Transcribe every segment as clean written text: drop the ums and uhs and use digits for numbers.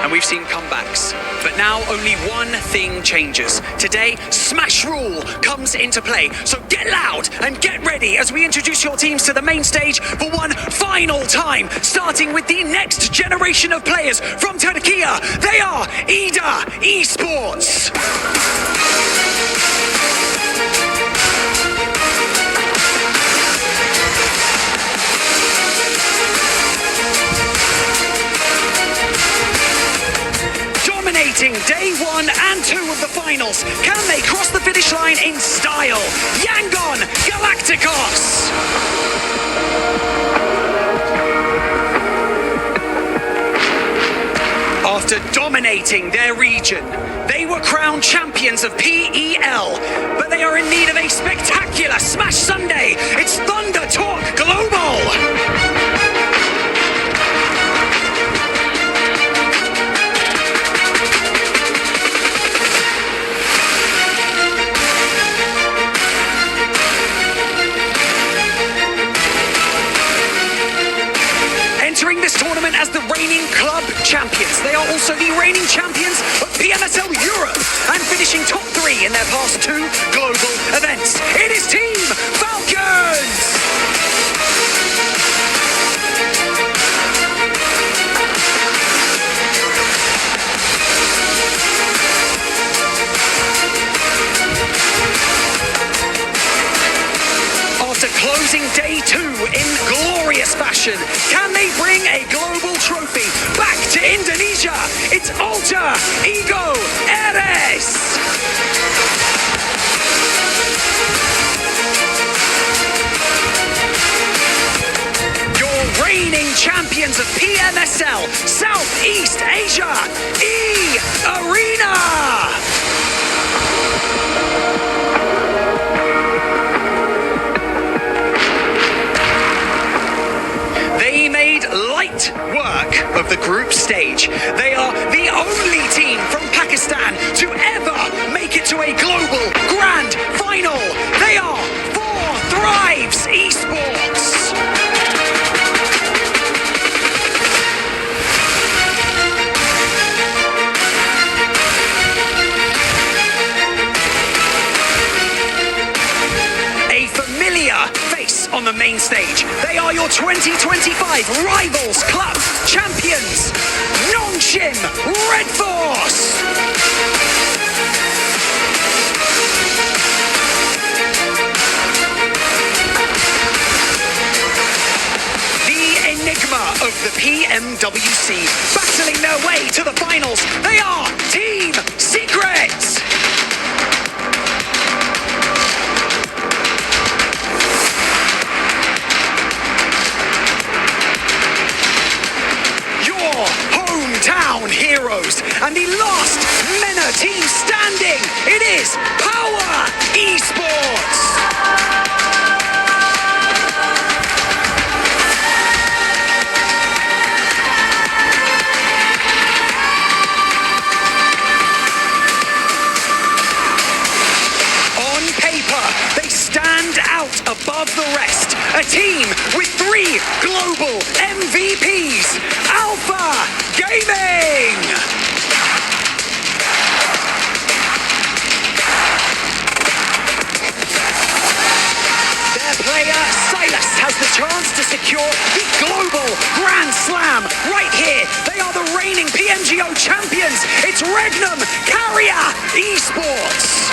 and we've seen comebacks. But now only one thing changes. Today, Smash Rule comes into play. So get loud and get ready as we introduce your teams to the main stage for one final time, starting with the next generation of players from Turkey. They are EDA Esports. Dominating day 1 and 2 of the finals. Can they cross the finish line in style? Yangon Galacticos. After dominating their region, they were crowned champions of PEL, but they are in need of a spectacular Smash Sunday. It's Thunder Talk Global. Entering this tournament as the reigning club champions. They are also the reigning champions of PMSL Europe and finishing top 3 in their past 2 global events. It is Team Falcons! After closing day 2 in glorious fashion, can they bring a global trophy back to Indonesia? It's Alter Ego Eres! Your reigning champions of PMSL Southeast Asia, E-Arena! They made light work of the group stage. They are the only team from Pakistan to ever make it to a global grand final. They are 4 Thrives Esports. A familiar face on the main stage. They are your 2025 Rivals Club champions, Nongshim Red Force. The enigma of the PMWC, battling their way to the finals. They are Team Secret. Hometown heroes and the last MENA team standing. It is Power Esports. On paper, they stand out above the rest. A team with 3 global MVPs. Alpha Gaming! Their player, Silas, has the chance to secure the global Grand Slam right here. They are the reigning PMGO champions. It's Regnum Carrier Esports.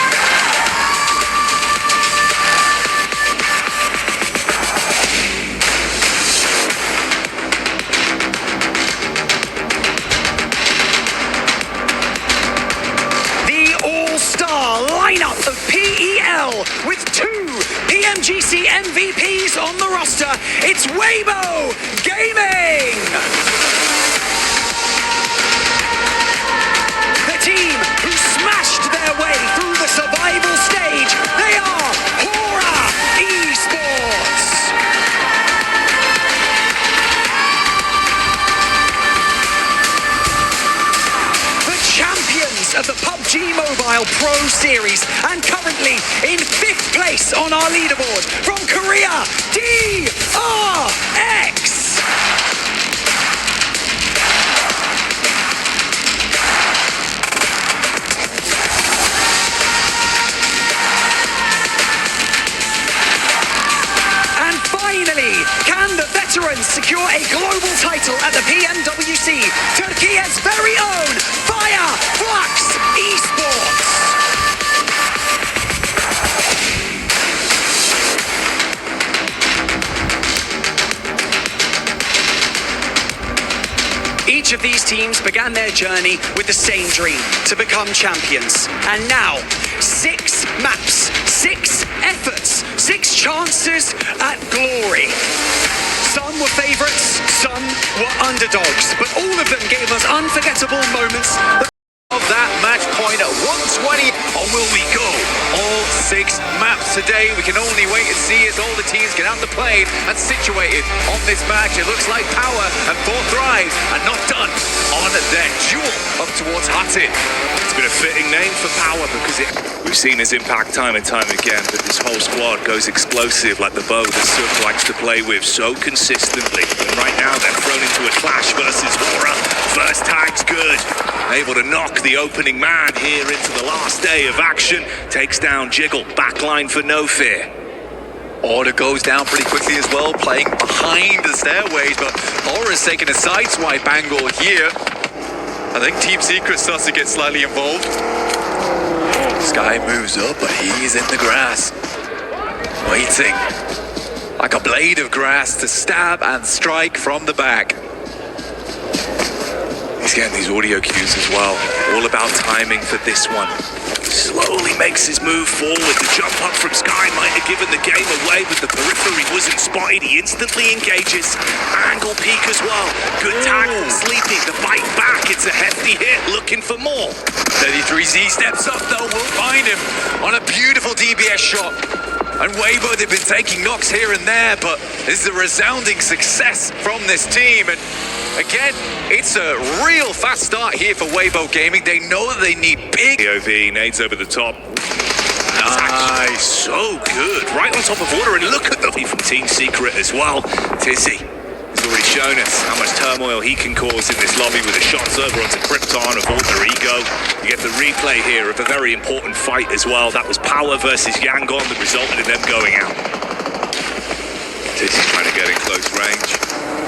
Lineup of PEL with 2 PMGC MVPs on the roster. It's Weibo Gaming! The team who smashed their way through the survival stage. They are Pura Esports! The champions of the PUBG Mobile Pro Series and currently in 5th place on our leaderboard from Korea, DRX! teams began their journey with the same dream, to become champions. And now, 6 maps, 6 efforts, 6 chances at glory. Some were favourites, some were underdogs, but all of them gave us unforgettable moments Of that match point at 120, or will we go all 6 maps today? We can only wait and see as all the teams get out the plane and situated on this match. It looks like Power and 4 Thrives are not done on their duel up towards Hattin. It's been a fitting name for Power because we've seen his impact time and time again, but this whole squad goes explosive like the bow that Suk likes to play with so consistently. And right now they're thrown into a clash versus Vora. First tag's good. Able to knock the opening man here into the last day of action. Takes down Jiggle. Backline for No Fear. Order goes down pretty quickly as well, playing behind the stairways, but Aura's taking a sideswipe angle here. I think Team Secret starts to get slightly involved. Sky moves up, but he's in the grass, waiting like a blade of grass to stab and strike from the back. He's getting these audio cues as well. All about timing for this one. Slowly makes his move forward. The jump up from Sky might have given the game away, but the periphery wasn't spotted. He instantly engages. Angle peek as well. Good tag from Sleepy. The bite back. It's a hefty hit. Looking for more. 33Z steps up though. We'll find him on a beautiful DBS shot. And Weibo, they've been taking knocks here and there, but this is a resounding success from this team. And again, it's a real fast start here for Weibo Gaming. They know that they need big POV, nades over the top. Nice. So good. Right on top of Order, and look at the from Team Secret as well. Tizzy has already shown us how much turmoil he can cause in this lobby with the shots over onto Krypton of Alter Ego. You get the replay here of a very important fight as well. That was Power versus Yangon that resulted in them going out. Tizzy's trying to get in close range.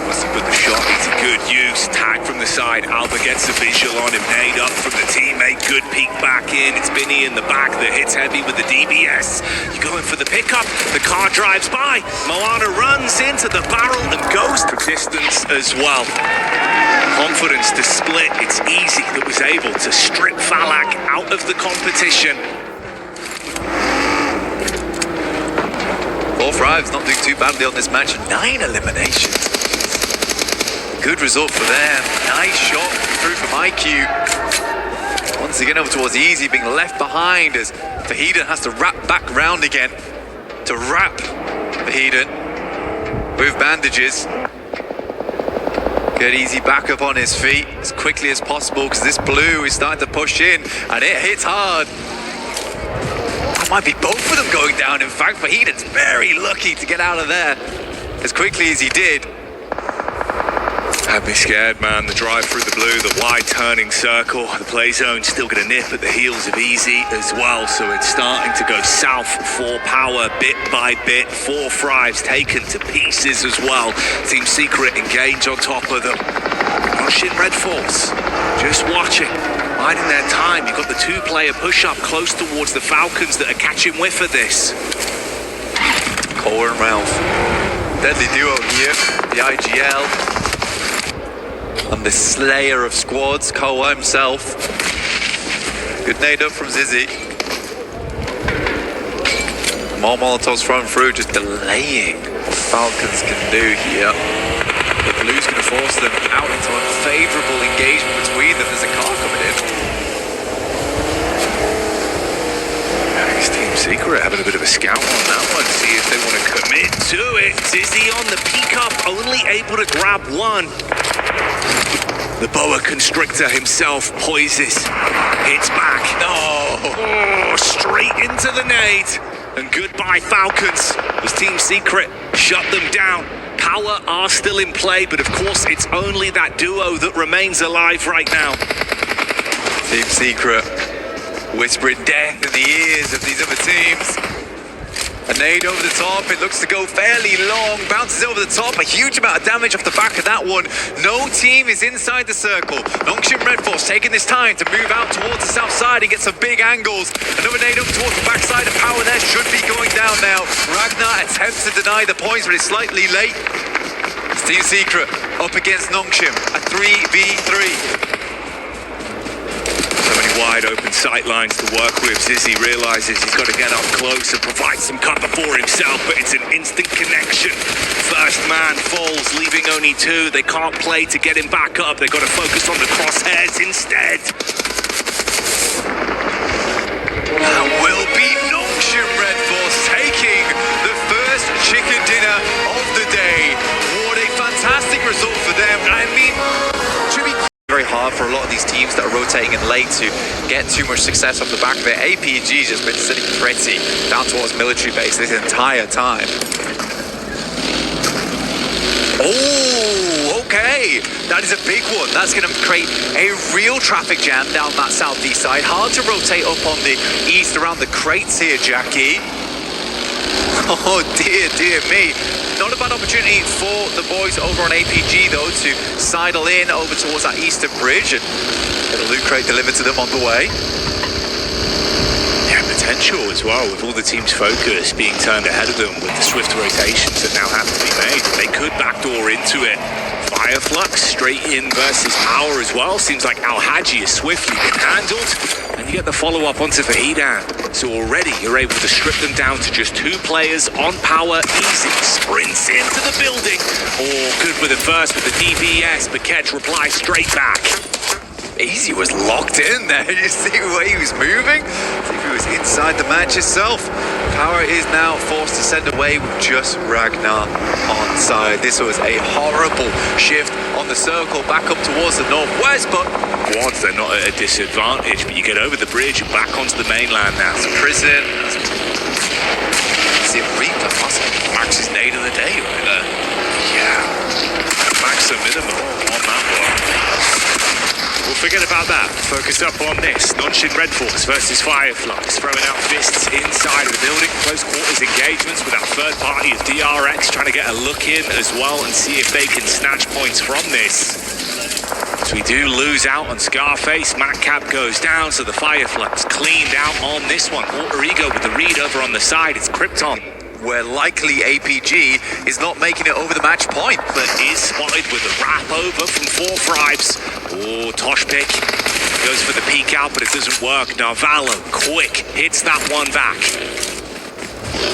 Wants to put the shot into good use. Tag from the side. Alba gets a visual on him. Nade up from the teammate. Good peek back in. It's Binny in the back that hits heavy with the DBS. You're going for the pickup. The car drives by. Moana runs into the barrel and goes to distance as well. Confidence to split. It's easy that was able to strip Falak out of the competition. 4 Thrives not doing too badly on this match. 9 eliminations. Good result for them. Nice shot through from IQ. Once again over towards Easy, being left behind as Vahiden has to wrap back round again to wrap Vahiden with bandages. Get Easy back up on his feet as quickly as possible because this blue is starting to push in and it hits hard. That might be both of them going down. In fact, Vahiden's very lucky to get out of there as quickly as he did. Had me scared, man. The drive through the blue, the wide turning circle. The play zone still going to nip at the heels of Easy as well. So it's starting to go south for Power bit by bit. 4 Thrives taken to pieces as well. Team Secret engage on top of them. Rushing Red Force. Just watching. Biding their time. You've got the 2-player push-up close towards the Falcons that are catching whiff of this. Cole and Ralph. Deadly duo here. The IGL. And the slayer of squads, Koa himself. Good nade up from Zizzy. More Molotovs thrown through, just delaying what Falcons can do here. The Blue's going to force them out into unfavourable engagement between them. There's a car coming in. It's Team Secret having a bit of a scout on that one. See if they want to commit to it. Zizzy on the peak up, only able to grab one. The boa constrictor himself poises. Hits back. Oh, straight into the nade. And goodbye, Falcons. As Team Secret shut them down. Power are still in play, but of course it's only that duo that remains alive right now. Team Secret whispering death in the ears of these other teams. A nade over the top, it looks to go fairly long, bounces over the top, a huge amount of damage off the back of that one. No team is inside the circle. Nongshim Red Force taking this time to move out towards the south side and get some big angles. Another nade over towards the backside of Power there, should be going down now. Ragnar attempts to deny the points, but it's slightly late. Team Secret up against Nongshim, a 3v3. So many wide open sight lines to work with. Zizzy realizes he's got to get up close and provide some cover for himself, but it's an instant connection. First man falls, leaving only two. They can't play to get him back up. They've got to focus on the crosshairs instead. That will be Nongshim Red Force taking the first chicken dinner of the day. What a fantastic result for them. I mean, should be very hard for a lot of these teams that are rotating in late to get too much success off the back of it. APG's just been sitting pretty down towards military base this entire time. Oh, okay. That is a big one. That's going to create a real traffic jam down that southeast side. Hard to rotate up on the east around the crates here, Jackie. Oh dear, dear me. Not a bad opportunity for the boys over on APG though to sidle in over towards that eastern bridge and get a loot crate delivered to them on the way. Yeah, potential as well, with all the team's focus being turned ahead of them with the swift rotations that now have to be made. They could backdoor into it. Fireflux straight in versus Power as well. Seems like Al-Haji is swiftly been handled. And you get the follow-up onto Vahidan. So already you're able to strip them down to just two players on Power. Easy sprints into the building. Oh, good with it first with the DBS, but Ketch replies straight back. Easy was locked in there. You see the way he was moving? See if he was inside the match itself. Power is now forced to send away with just Ragnar on side. This was a horrible shift on the circle back up towards the northwest, but Quads, they're not at a disadvantage, but you get over the bridge and back onto the mainland now. it's a prison. See a replay. Max's nade of the day right there. Yeah, max a minimum on that one. We'll forget about that. Focus up on this. Nongshim Red Force versus Fireflux. Throwing out fists inside of the building. Close quarters engagements with our third party of DRX trying to get a look in as well and see if they can snatch points from this. So we do lose out on Scarface. Matcap goes down, so the Fireflux cleaned out on this one. Alter Ego with the read over on the side. It's Krypton, where likely APG is not making it over the match point. but is spotted with a wrap over from Four Fribes. Oh, Tosh pick goes for the peek out, but it doesn't work. Narvalo, quick, hits that one back.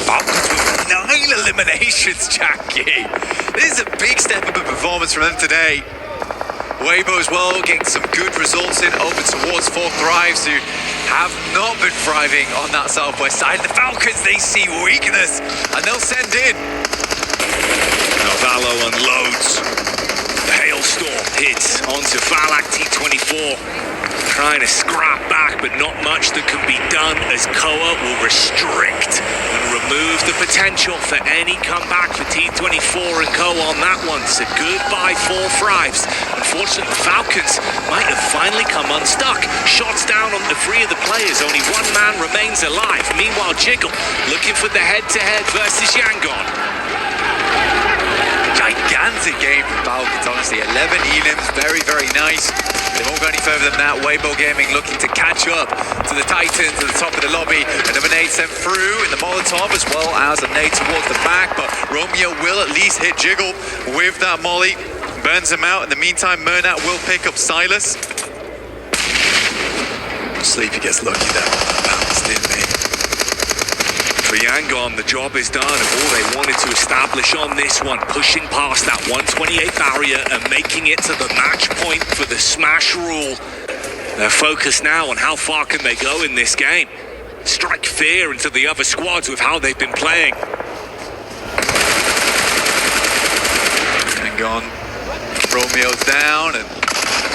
Falcons with 9 eliminations, Jackie. This is a big step up in performance from them today. Weibo as well, getting some good results in over towards Four Thrives, who have not been thriving on that southwest side. The Falcons, they see weakness, and they'll send in. Narvalo unloads. The Hailstorm hits onto Falak T24. Trying to scrap back, but not much that can be done as Koa will restrict and remove the potential for any comeback for T24 and Koa on that one. So goodbye Four Thrives. Unfortunately, the Falcons might have finally come unstuck. Shots down on the three of the players. Only one man remains alive. Meanwhile, Jiggle looking for the head-to-head versus Yangon. Gigantic game from Falcons, honestly. 11 elims, very, very nice. They won't go any further than that. Weibo Gaming looking to catch up to the Titans at the top of the lobby. Another nade sent through in the Molotov, as well as a nade towards the back, but Romeo will at least hit Jiggle with that molly. Burns him out. In the meantime, Murnat will pick up Silas. Sleepy gets lucky there. Bounced in, mate. For Yangon, the job is done of all they wanted to establish on this one, pushing past that 128 barrier and making it to the match point for the smash rule. They're focused now on how far can they go in this game. Strike fear into the other squads with how they've been playing. Yangon, Romeo's down, and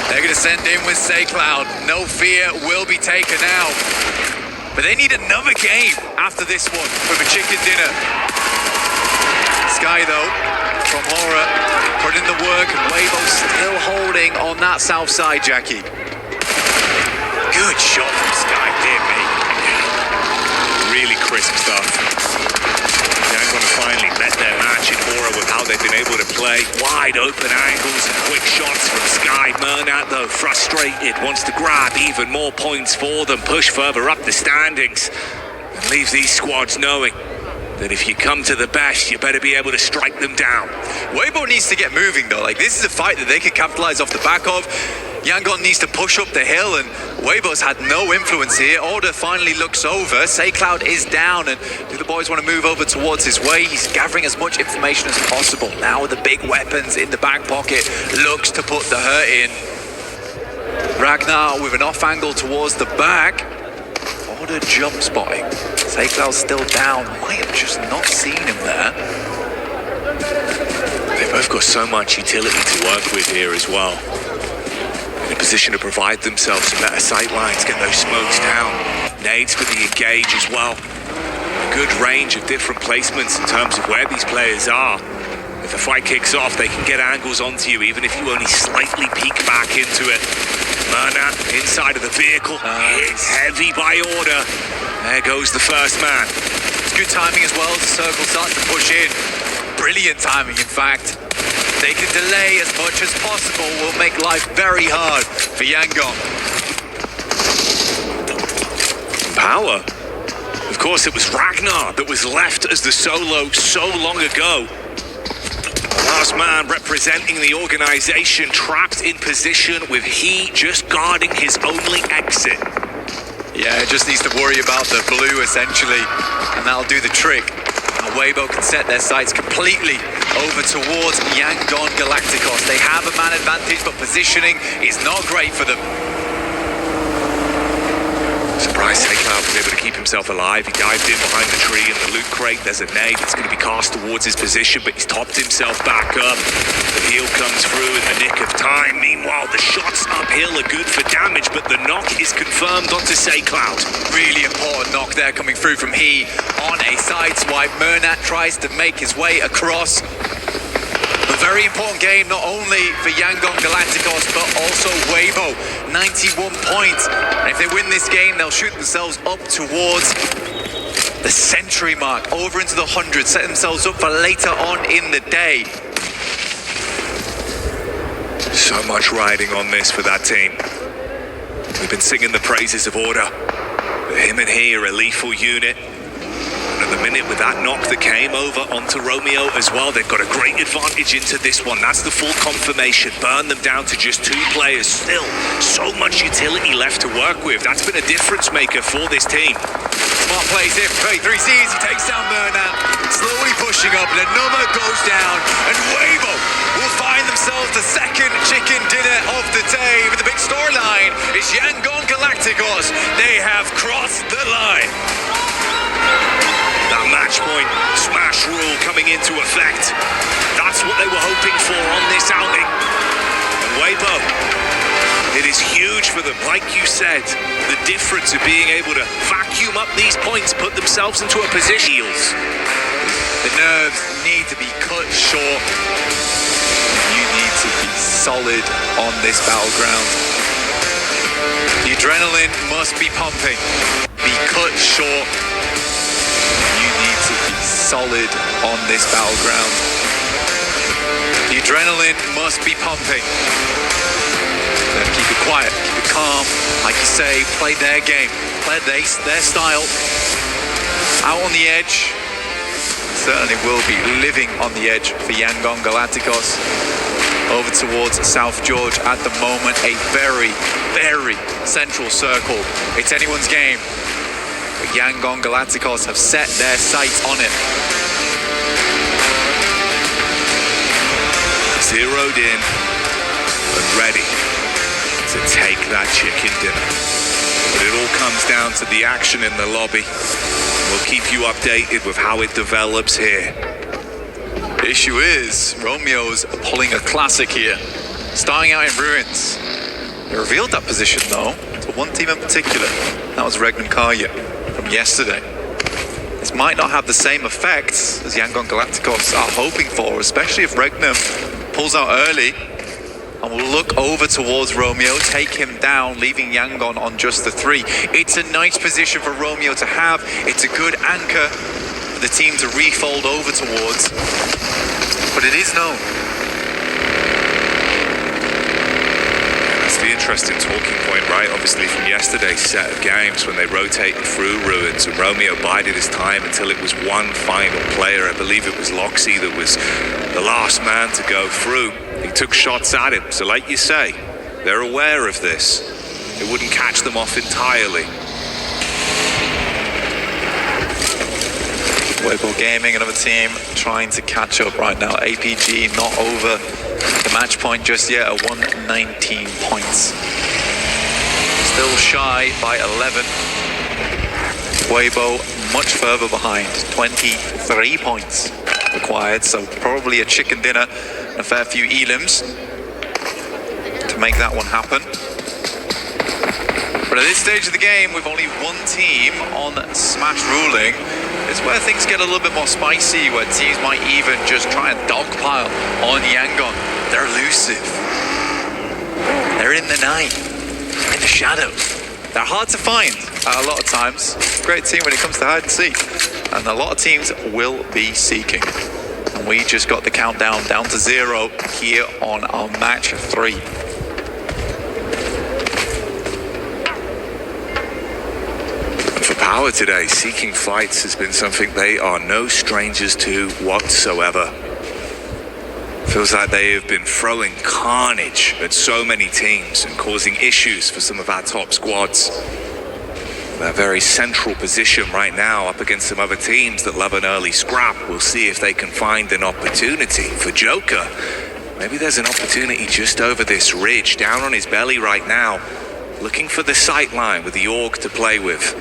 they're going to send in with Saycloud. No fear will be taken out. But they need another game after this one for the chicken dinner. Sky, though, from Horror, put in the work, and Weibo still holding on that south side, Jackie. Good shot from Sky, dear me. Really crisp stuff. Yangon have finally met their match in Horror with how they've been able to play. Wide open angles and quick shots from Sky. Murnat, though, frustrated, wants to grab even more points for them, push further up the standings, and leaves these squads knowing that if you come to the best, you better be able to strike them down. Weibo needs to get moving though. Like, this is a fight that they could capitalize off the back of. Yangon needs to push up the hill, and Weibo's had no influence here. Order finally looks over. SayCloud is down, and do the boys want to move over towards his way? He's gathering as much information as possible. Now with the big weapons in the back pocket, looks to put the hurt in. Ragnar with an off angle towards the back. Order jump spotting. SayCloud's still down. Might have just not seen him there. They've both got so much utility to work with here as well. In a position to provide themselves some better sight lines, get those smokes down. Nades for the engage as well. A good range of different placements in terms of where these players are. If the fight kicks off, they can get angles onto you, even if you only slightly peek back into it. Murna inside of the vehicle, hits heavy by Order. There goes the first man. It's good timing as well as the circle starts to push in. Brilliant timing, in fact. They can delay as much as possible, will make life very hard for Yangon. Power. Of course, it was Ragnar that was left as the solo so long ago. Last man representing the organization, trapped in position with he just guarding his only exit. Yeah, it just needs to worry about the blue, essentially, and that'll do the trick. Weibo can set their sights completely over towards Yangon Galacticos. They have a man advantage, but positioning is not great for them. Surprised SayCloud was able to keep himself alive. He dived in behind the tree in the loot crate. There's a nade that's going to be cast towards his position, but he's topped himself back up. The heal comes through in the nick of time. Meanwhile, the shots uphill are good for damage, but the knock is confirmed onto SayCloud. Really important knock there coming through from he on a side swipe. Murnat tries to make his way across. A very important game, not only for Yangon Galacticos, but also Weibo. 91 points. And if they win this game, they'll shoot themselves up towards the century mark, over into the 100, set themselves up for later on in the day. So much riding on this for that team. We've been singing the praises of Order, but him and he are a lethal unit. And at the minute, with that knock that came over onto Romeo as well, they've got a great advantage into this one. That's the full confirmation. Burn them down to just 2 players. Still, so much utility left to work with. That's been a difference maker for this team. Smart plays here for 3 Cs. He takes down Murnat, slowly pushing up, and another goes down. And Weibo will find themselves the second chicken dinner of the day. But the big storyline is Yangon Galacticos. They have crossed the line. That match point, smash rule coming into effect. That's what they were hoping for on this outing. And Weibo, it is huge for them. Like you said, the difference of being able to vacuum up these points, put themselves into a position. The nerves need to be cut short. You need to be solid on this battleground. The adrenaline must be pumping. Be cut short. You need to be solid on this battleground. The adrenaline must be pumping. Keep it quiet, keep it calm. Like you say, play their game, play their style. Out on the edge. Certainly will be living on the edge for Yangon Galacticos. Over towards South George at the moment, a very, very central circle. It's anyone's game. But Yangon Galacticos have set their sights on it. Zeroed in and ready to take that chicken dinner. But it all comes down to the action in the lobby. We'll keep you updated with how it develops here. The issue is, Romeo's pulling a classic here. Starting out in ruins. They revealed that position though, to one team in particular. That was Regnum Karya from yesterday. This might not have the same effects as Yangon Galacticos are hoping for, especially if Regnum pulls out early and will look over towards Romeo, take him down, leaving Yangon on just the 3. It's a nice position for Romeo to have. It's a good anchor for the team to refold over towards. But it is known. That's the interesting talking point, right? Obviously from yesterday's set of games when they rotated through Ruins and Romeo bided his time until it was one final player. I believe it was Loxy that was the last man to go through. He took shots at him. So like you say, they're aware of this. It wouldn't catch them off entirely. Weibo Gaming, another team trying to catch up right now. APG not over the match point just yet at 119 points. Still shy by 11. Weibo much further behind, 23 points required, so probably a chicken dinner and a fair few elims to make that one happen. But at this stage of the game, with only one team on Smash ruling, it's where things get a little bit more spicy, where teams might even just try and dogpile on Yangon. They're elusive. They're in the night, in the shadows. They're hard to find a lot of times. Great team when it comes to hide and seek. And a lot of teams will be seeking. And we just got the countdown down to 0 here on our match 3. For Power today, seeking fights has been something they are no strangers to whatsoever. Feels like they have been throwing carnage at so many teams and causing issues for some of our top squads. Their very central position right now up against some other teams that love an early scrap. We'll see if they can find an opportunity. For Joker, maybe there's an opportunity just over this ridge, down on his belly right now, looking for the sight line with the AUG to play with.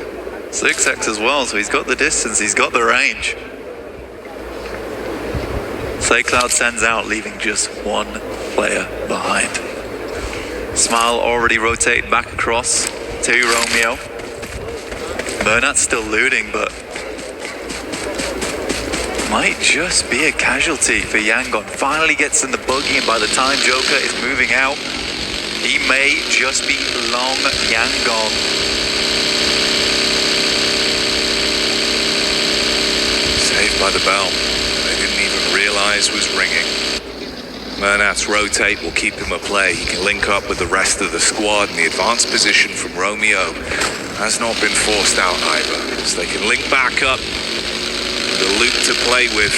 6x as well, so he's got the distance, he's got the range. Cloud sends out, leaving just one player behind. Smile already rotated back across to Romeo. Bernat's still looting, but might just be a casualty for Yangon. Finally gets in the buggy, and by the time Joker is moving out, he may just be long Yangon. Saved by the bell. Realize was ringing. Mernat's rotate will keep him at play. He can link up with the rest of the squad, and the advanced position from Romeo has not been forced out either. So they can link back up with a loop to play with.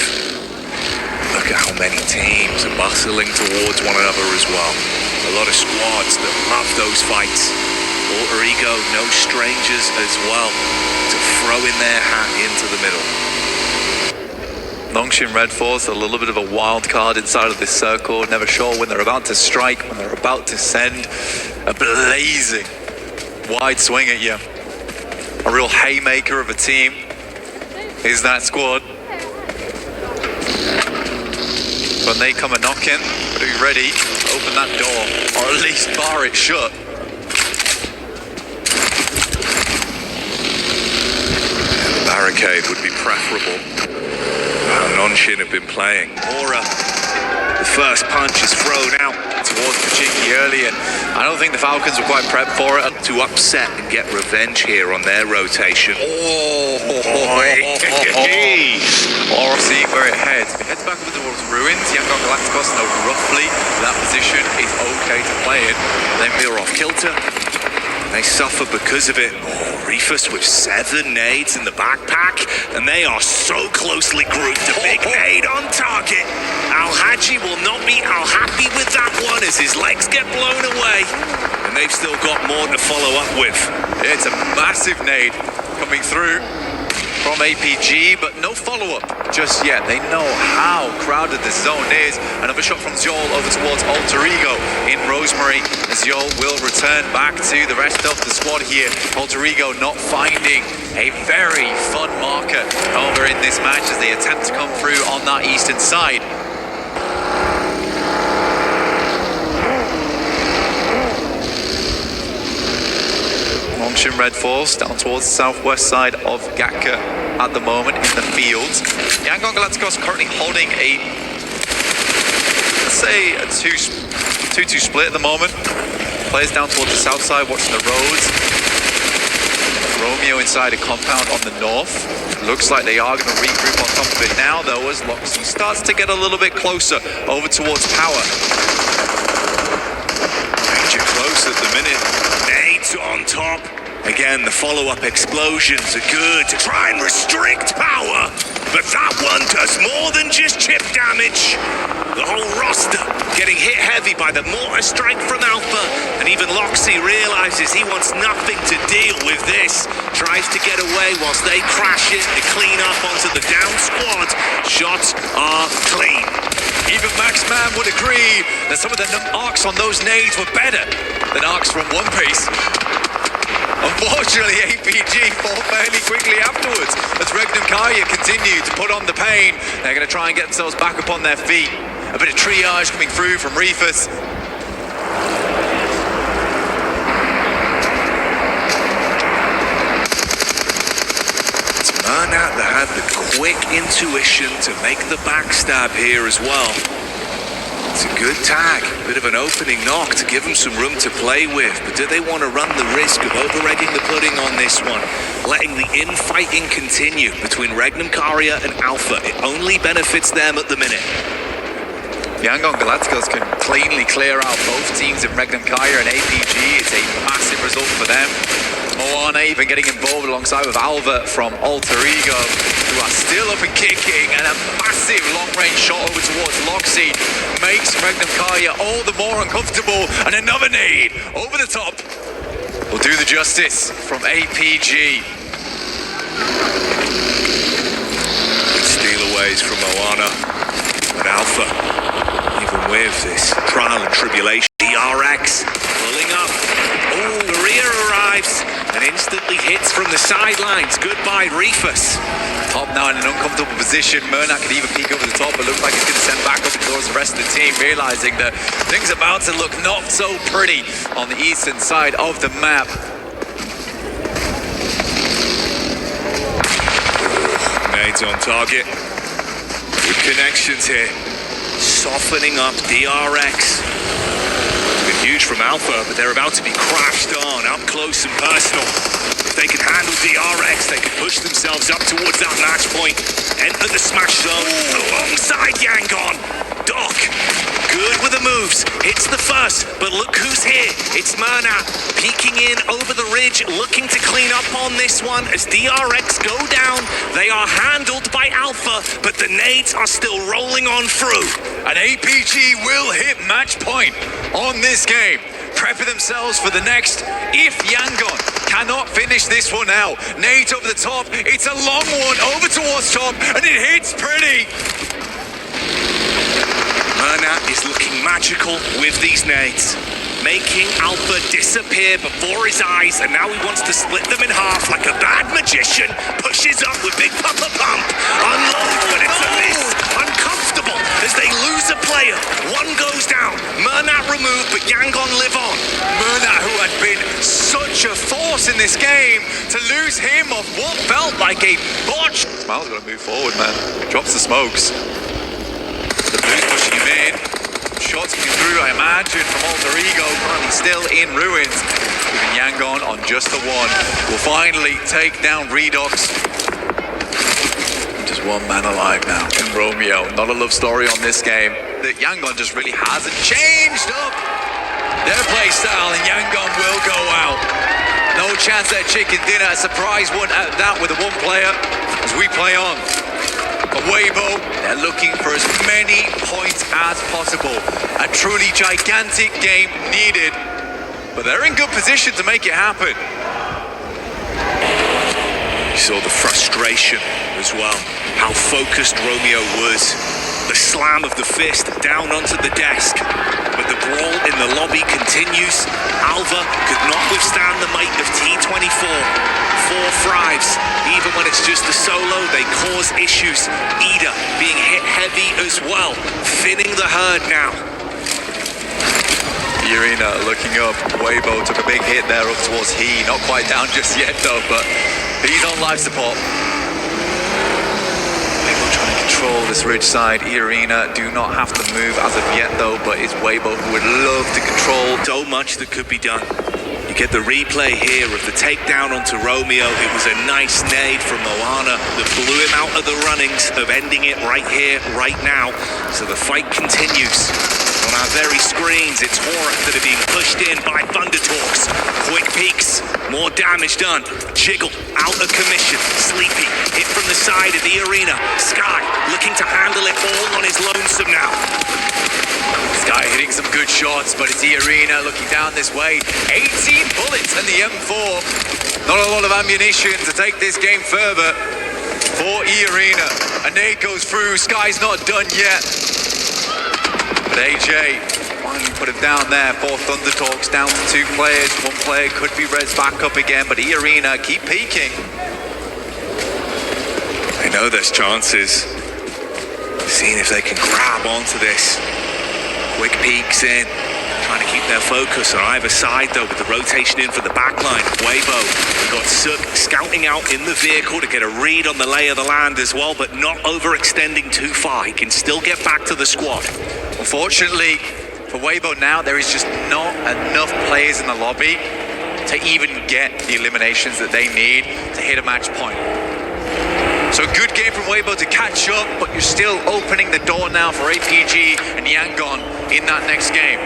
Look at how many teams are bustling towards one another as well. A lot of squads that love those fights. Alter Ego, no strangers as well to throw in their hat into the middle. Longshin Red Force, a little bit of a wild card inside of this circle. Never sure when they're about to strike, when they're about to send a blazing wide swing at you. A real haymaker of a team is that squad. When they come a knocking, better be ready to open that door, or at least bar it shut. The barricade would be preferable. Nonshin have been playing. Pura, the first punch is thrown out towards Pachiki early, and I don't think the Falcons were quite prepped for it. To upset and get revenge here on their rotation. Or see where it heads. If it heads back over towards Ruins, Yangon Galacticos know roughly that position is okay to play in. Then they're off kilter. They suffer because of it. Reefus with 7 nades in the backpack, and they are so closely grouped. A big nade on target. Al-Haji will not be happy with that one as his legs get blown away. And they've still got more to follow up with. It's a massive nade coming through from APG, but no follow-up just yet. They know how crowded this zone is. Another shot from Zol over towards Alter Ego in Rosemary. Zol will return back to the rest of the squad here. Alter Ego not finding a very fun marker over in this match as they attempt to come through on that eastern side. Longshin Red Force down towards the southwest side of Gatka at the moment in the fields. Yangon Galacticos currently holding a, let's say, a 2-2 split at the moment. Players down towards the south side watching the roads. Romeo inside a compound on the north. Looks like they are going to regroup on top of it now, though, as Loxy starts to get a little bit closer over towards Power. Danger close at the minute. Nades on top. Again, the follow-up explosions are good to try and restrict power. But that one does more than just chip damage. The whole roster getting hit heavy by the mortar strike from Alpha. And even Loxy realizes he wants nothing to deal with this. Tries to get away whilst they crash it to clean up onto the down squad. Shots are clean. Even Max Man would agree that some of the arcs on those nades were better than arcs from One Piece. Unfortunately, APG fall fairly quickly afterwards as Regnum Kaya continue to put on the pain. They're going to try and get themselves back up on their feet. A bit of triage coming through from Reefus. It's Murnat that had the quick intuition to make the backstab here as well. It's a good tag, bit of an opening knock to give them some room to play with, but do they want to run the risk of over-egging the pudding on this one? Letting the infighting continue between Regnum Karya and Alpha, it only benefits them at the minute. Yangon Galacticos can cleanly clear out both teams of Regnum Kaya and APG. It's a massive result for them. Moana even getting involved alongside with Alva from Alter Ego, who are still up and kicking, and a massive long-range shot over towards Loxy makes Regnum Kaya all the more uncomfortable, and another nade over the top will do the justice from APG. Good stealaways from Moana, but Alpha, even with this trial and tribulation, DRX pulling up. Oh, Maria arrives and instantly hits from the sidelines. Goodbye, Reefus. Top 9 in an uncomfortable position. Murnat could even peek over the top, but looks like he's going to send back up towards the rest of the team, realizing that things are about to look not so pretty on the eastern side of the map. Nades on target. Good connections here. Softening up DRX. Been huge from Alpha, but they're about to be crashed on up close and personal. If they can handle DRX, they can push themselves up towards that match point. Enter the smash zone alongside Yangon. Doc, good with the moves. Hits the first, but look who's here. It's Murnat peeking in over the ridge, looking to clean up on this one. As DRX go down, they are handled by Alpha, but the nades are still rolling on through. And APG will hit match point on this game, prepping themselves for the next if Yangon cannot finish this one out. Nades over the top, it's a long one over towards top, and it hits pretty. Murnat is looking magical with these nades, making Alpha disappear before his eyes, and now he wants to split them in half like a bad magician. Pushes up with Big Papa Pump. Unload, but it's a miss. Uncomfortable as they lose a player. One goes down. Murnat removed, but Yangon live on. Murnat, who had been such a force in this game, to lose him off what felt like a botch. Smile's got to move forward, man. Drops the smokes. The Blues pushing him in. Shots coming through, I imagine, from Alter Ego, currently still in ruins. Even Yangon on just the one will finally take down Redox. Just one man alive now in Romeo. Not a love story on this game. That Yangon just really hasn't changed up their play style, and Yangon will go out. No chance at chicken dinner. A surprise one at that with a one player as we play on. Weibo, they're looking for as many points as possible. A truly gigantic game needed, but they're in good position to make it happen. You saw the frustration as well, how focused Romeo was. The slam of the fist down onto the desk, but the brawl in the lobby continues. Alva could not withstand the might of T24. 4 thrives. Even when it's just a solo, they cause issues. Ida being hit heavy as well, thinning the herd now. Irina looking up. Weibo took a big hit there up towards He. Not quite down just yet though, but he's on life support. Weibo trying to control this ridge side. Irina do not have to move as of yet though, but it's Weibo who would love to control. So much that could be done. You get the replay here of the takedown onto Romeo. It was a nice nade from Moana that blew him out of the runnings of ending it right here, right now. So the fight continues. On our very screens, it's Harek that are being pushed in by Thundertalks. Quick peeks, more damage done. Jiggle, out of commission. Sleepy, hit from the side of the arena. Sky, looking to handle it all on his lonesome now. Sky hitting some good shots, but it's the arena looking down this way. 18 bullets and the M4. Not a lot of ammunition to take this game further for E-Arena. A nade goes through, Sky's not done yet. But AJ finally put him down there. 4 Thundertalks down to 2 players. 1 player could be res back up again, but E-Arena keep peeking. They know there's chances. Seeing if they can grab onto this. Quick peeks in. Trying to keep their focus on either side though, with the rotation in for the backline. Weibo got Sook scouting out in the vehicle to get a read on the lay of the land as well, but not overextending too far. He can still get back to the squad. Unfortunately for Weibo now, there is just not enough players in the lobby to even get the eliminations that they need to hit a match point. So a good game from Weibo to catch up, but you're still opening the door now for APG and Yangon in that next game.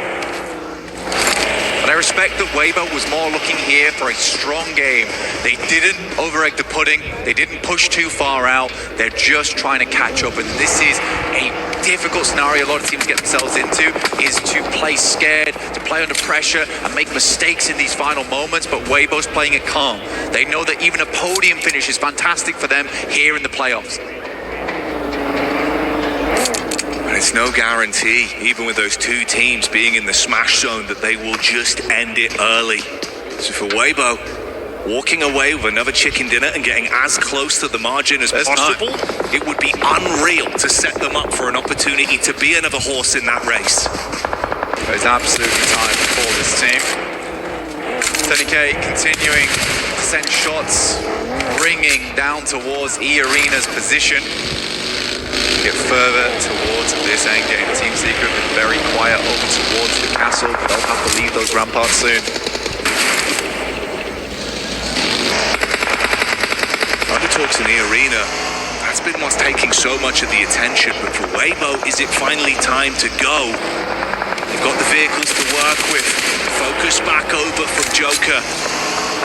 But I respect that Weibo was more looking here for a strong game. They didn't overegg the pudding. They didn't push too far out. They're just trying to catch up. And this is a difficult scenario a lot of teams get themselves into, is to play scared, to play under pressure and make mistakes in these final moments. But Weibo's playing it calm. They know that even a podium finish is fantastic for them here in the playoffs. And it's no guarantee, even with those 2 teams being in the smash zone, that they will just end it early. So for Weibo, walking away with another chicken dinner and getting as close to the margin as possible, it would be unreal to set them up for an opportunity to be another horse in that race. There's absolutely time for this team. TNK continuing to send shots, ringing down towards E-Arena's position. Get further towards this endgame. Team Secret been very quiet over towards the castle, but they'll have to leave those ramparts soon. Thundertalks in the arena, that's been what's taking so much of the attention. But for Weibo, is it finally time to go? They've got the vehicles to work with. Focus back over from Joker.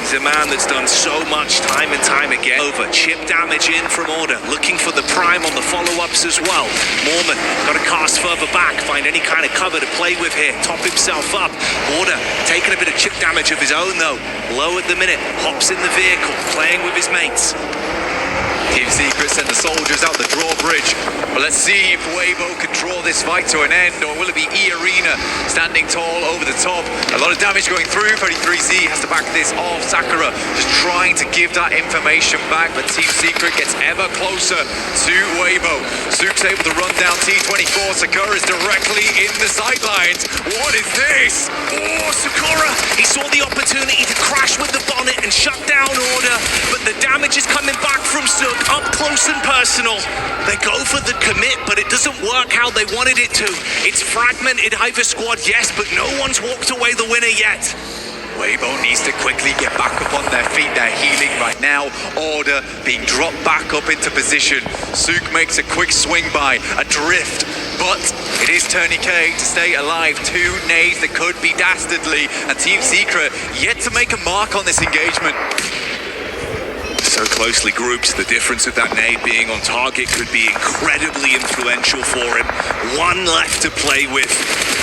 He's a man that's done so much time and time again. Over, chip damage in from Order, looking for the prime on the follow-ups as well. Mormon got to cast further back, find any kind of cover to play with here, top himself up. Order taking a bit of chip damage of his own though. Low at the minute, hops in the vehicle, playing with his mates. Team Secret send the soldiers out the drawbridge. But let's see if Weibo can draw this fight to an end, or will it be E-Arena standing tall over the top? A lot of damage going through. 33Z has to back this off. Sakura just trying to give that information back, but Team Secret gets ever closer to Weibo. Sook's able to run down T24. Sakura's directly in the sidelines. What is this? Oh, Sakura! He saw the opportunity to crash with the bonnet and shut down Order, but the damage is coming back from Sook, up close and personal. They go for the commit, but it doesn't work how they wanted it to. It's fragmented either squad, yes, but no one's walked away the winner yet. Weibo needs to quickly get back up on their feet. They're healing right now. Order being dropped back up into position. Sook makes a quick swing by, adrift, but it is TNK to stay alive. 2 nades that could be dastardly, and Team Secret yet to make a mark on this engagement. So closely grouped, the difference of that nade being on target could be incredibly influential for him. 1 left to play with.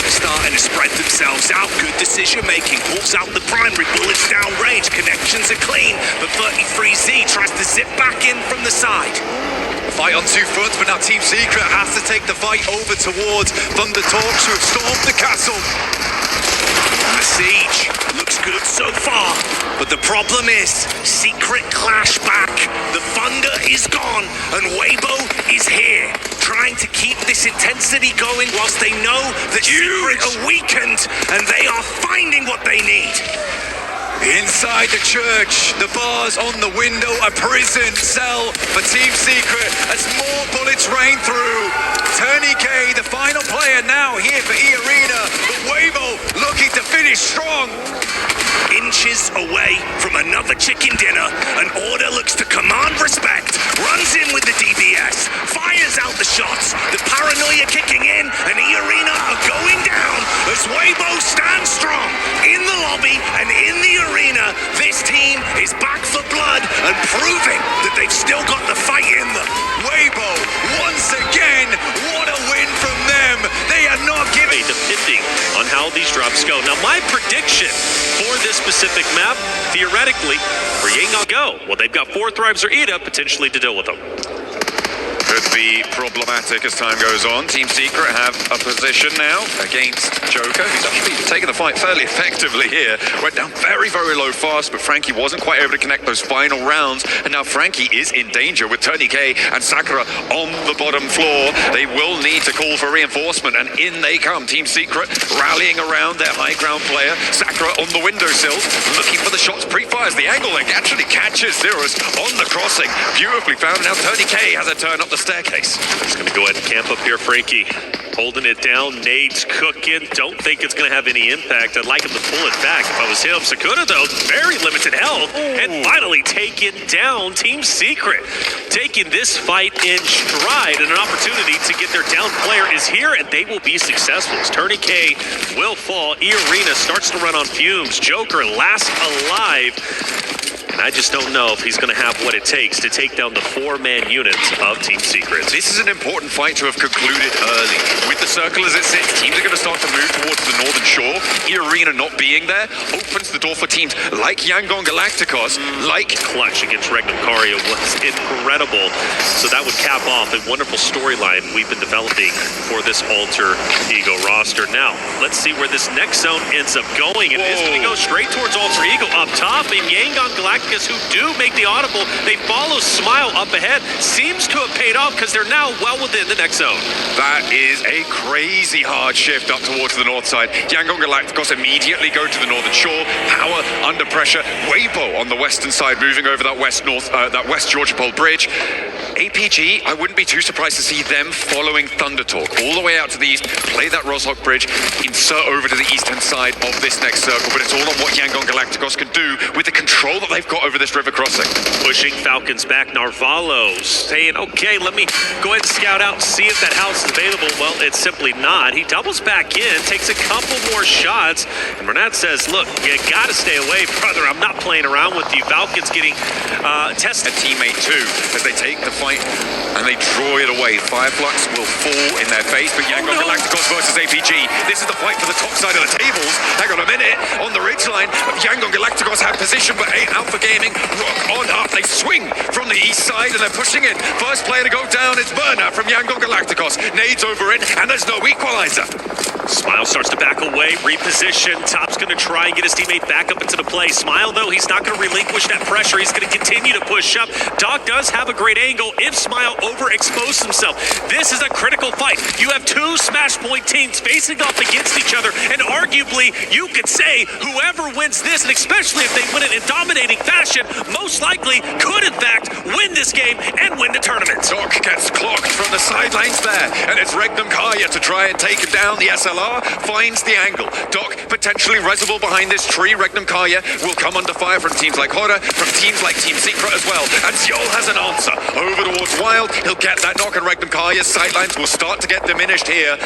Starting to spread themselves out. Good decision making. Pulls out the primary. Bullets down range. Connections are clean. But 33Z tries to zip back in from the side. Fight on 2 fronts, but now Team Secret has to take the fight over towards Thundertalks, who have stormed the castle. And the siege looks good so far, but the problem is Secret clash back. The thunder is gone, and Weibo is here, trying to keep this intensity going whilst they know that Secret are weakened, and they are finding what they need. Inside the church, the bars on the window, a prison cell for Team Secret as more bullets rain through. TNK, the final player now here for E-Arena, but Weibo looking to finish strong. Inches away from another chicken dinner, and Order looks to command respect, runs in with the DBS, fires out the shots, the paranoia kicking in, and E-Arena are going down. rounds go. Now, my prediction for this specific map, theoretically, where Yangon go? Well, they've got 4 Thrives or Ida potentially to deal with them. Could be problematic as time goes on. Team Secret have a position now against Joker, who's actually taken the fight fairly effectively here. Went down very, very low fast, but Frankie wasn't quite able to connect those final rounds. And now Frankie is in danger with Tony K and Sakura on the bottom floor. They will need to call for reinforcement, and in they come. Team Secret rallying around their high ground player. Sakura on the windowsill, looking for the shots. Pre-fires the angle, like actually catches Zerus on the crossing. Beautifully found. Now Tony K has a turn up the staircase. He's going to go ahead and camp up here, Frankie. Holding it down, nades cooking. Don't think it's going to have any impact. I'd like him to pull it back if I was him. Sakura, though, very limited health. And finally taken down. Team Secret taking this fight in stride, and an opportunity to get their down player is here, and they will be successful. As Tony K will fall. E-Arena starts to run on fumes. Joker last alive. And I just don't know if he's going to have what it takes to take down the 4-man units of Team Secret. This is an important fight to have concluded early. With the circle as it sits, teams are going to start to move towards the northern shore. E-Arena not being there opens the door for teams like Yangon Galacticos, like Clutch against Regnum Karia was incredible. So that would cap off a wonderful storyline we've been developing for this Alter Ego roster. Now, let's see where this next zone ends up going. It is going to go straight towards Alter Ego up top, and Yangon Galacticos, who do make the audible, they follow Smile up ahead. Seems to have paid off because they're now well within the next zone. that is a crazy hard shift up towards the north side. Yangon Galacticos immediately go to the northern shore. Power under pressure. Weibo on the western side, moving over that west Georgia Pole bridge. APG, I wouldn't be too surprised to see them following Thunder Talk all the way out to the east, play that Roshok bridge, insert over to the eastern side of this next circle. But it's all on what Yangon Galacticos can do with the control that they've got over this river crossing. Pushing Falcons back. Narvalo saying, okay, let me go ahead and scout out and see if that house is available. Well, it's simply not. He doubles back in, takes a couple more shots, and Bernat says, look, you gotta stay away, brother. I'm not playing around with you. Falcons getting tested. A teammate too, as they take the fight and they draw it away. Fireflux will fall in their face, but Yangon Galacticos versus APG. This is the fight for the top side of the tables. Hang on a minute. On the ridgeline, Yangon Galacticos have position, but Alpha Gaming rock on up. They swing from the east side and they're pushing in. First player to go down is Berna from Yangon Galacticos. Nades over in, and there's no equalizer. Smile starts to back away, reposition. Top's going to try and get his teammate back up into the play. Smile, though, he's not going to relinquish that pressure. He's going to continue to push up. Doc does have a great angle if Smile overexposes himself. This is a critical fight. You have two Smash Point teams facing off against each other, and arguably, you could say whoever wins this, and especially if they win it in dominating fashion, most likely could, in fact, win this game and win the tournament. Doc gets clocked from the sidelines there, and it's Regnum Kaya to try and take him down. The SLR finds the angle. Doc potentially resible behind this tree. Regnum Kaya will come under fire from teams like Hora, from teams like Team Secret as well. And Zjol has an answer. Over towards Wild, he'll get that knock, and Regnum Kaya's sidelines will start to get diminished here.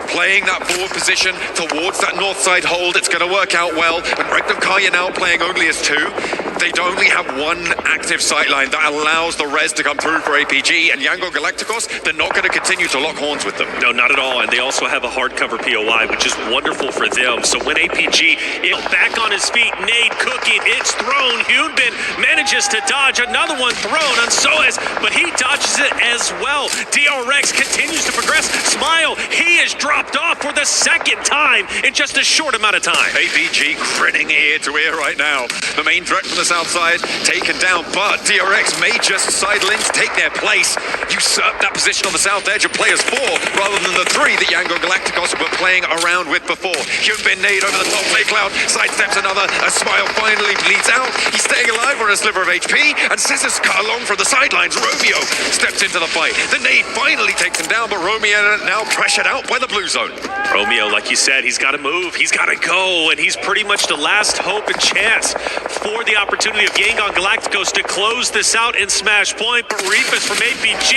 Playing that forward position towards that north side hold, it's going to work out well. And Regnum Kaya now playing only as two. They only have one active sightline that allows the res to come through for APG, and Yangon Galacticos, they're not going to continue to lock horns with them. No, not at all, and they also have a hardcover POI, which is wonderful for them. So when APG is back on his feet, nade cooking, it's thrown. Hyunbin manages to dodge, another one thrown on Soez, but he dodges it as well. DRX continues to progress. Smile, he is dropped off for the second time in just a short amount of time. APG grinning ear to ear right now. The main threat from the south side taken down, but DRX may just sidelines take their place, usurp that position on the south edge and play as four rather than the three that Yangon Galacticos were playing around with before. Hyunbin nade over the top play cloud, sidesteps another, a Smile finally bleeds out. He's staying alive on a sliver of HP, and Cesar's cut along from the sidelines. Romeo steps into the fight. The nade finally takes him down, but Romeo now pressured out by the blue zone. Romeo, like you said, he's got to move, he's got to go, and he's pretty much the last hope and chance for the opportunity of Yangon Galacticos to close this out in Smash Point. But Reefus from APG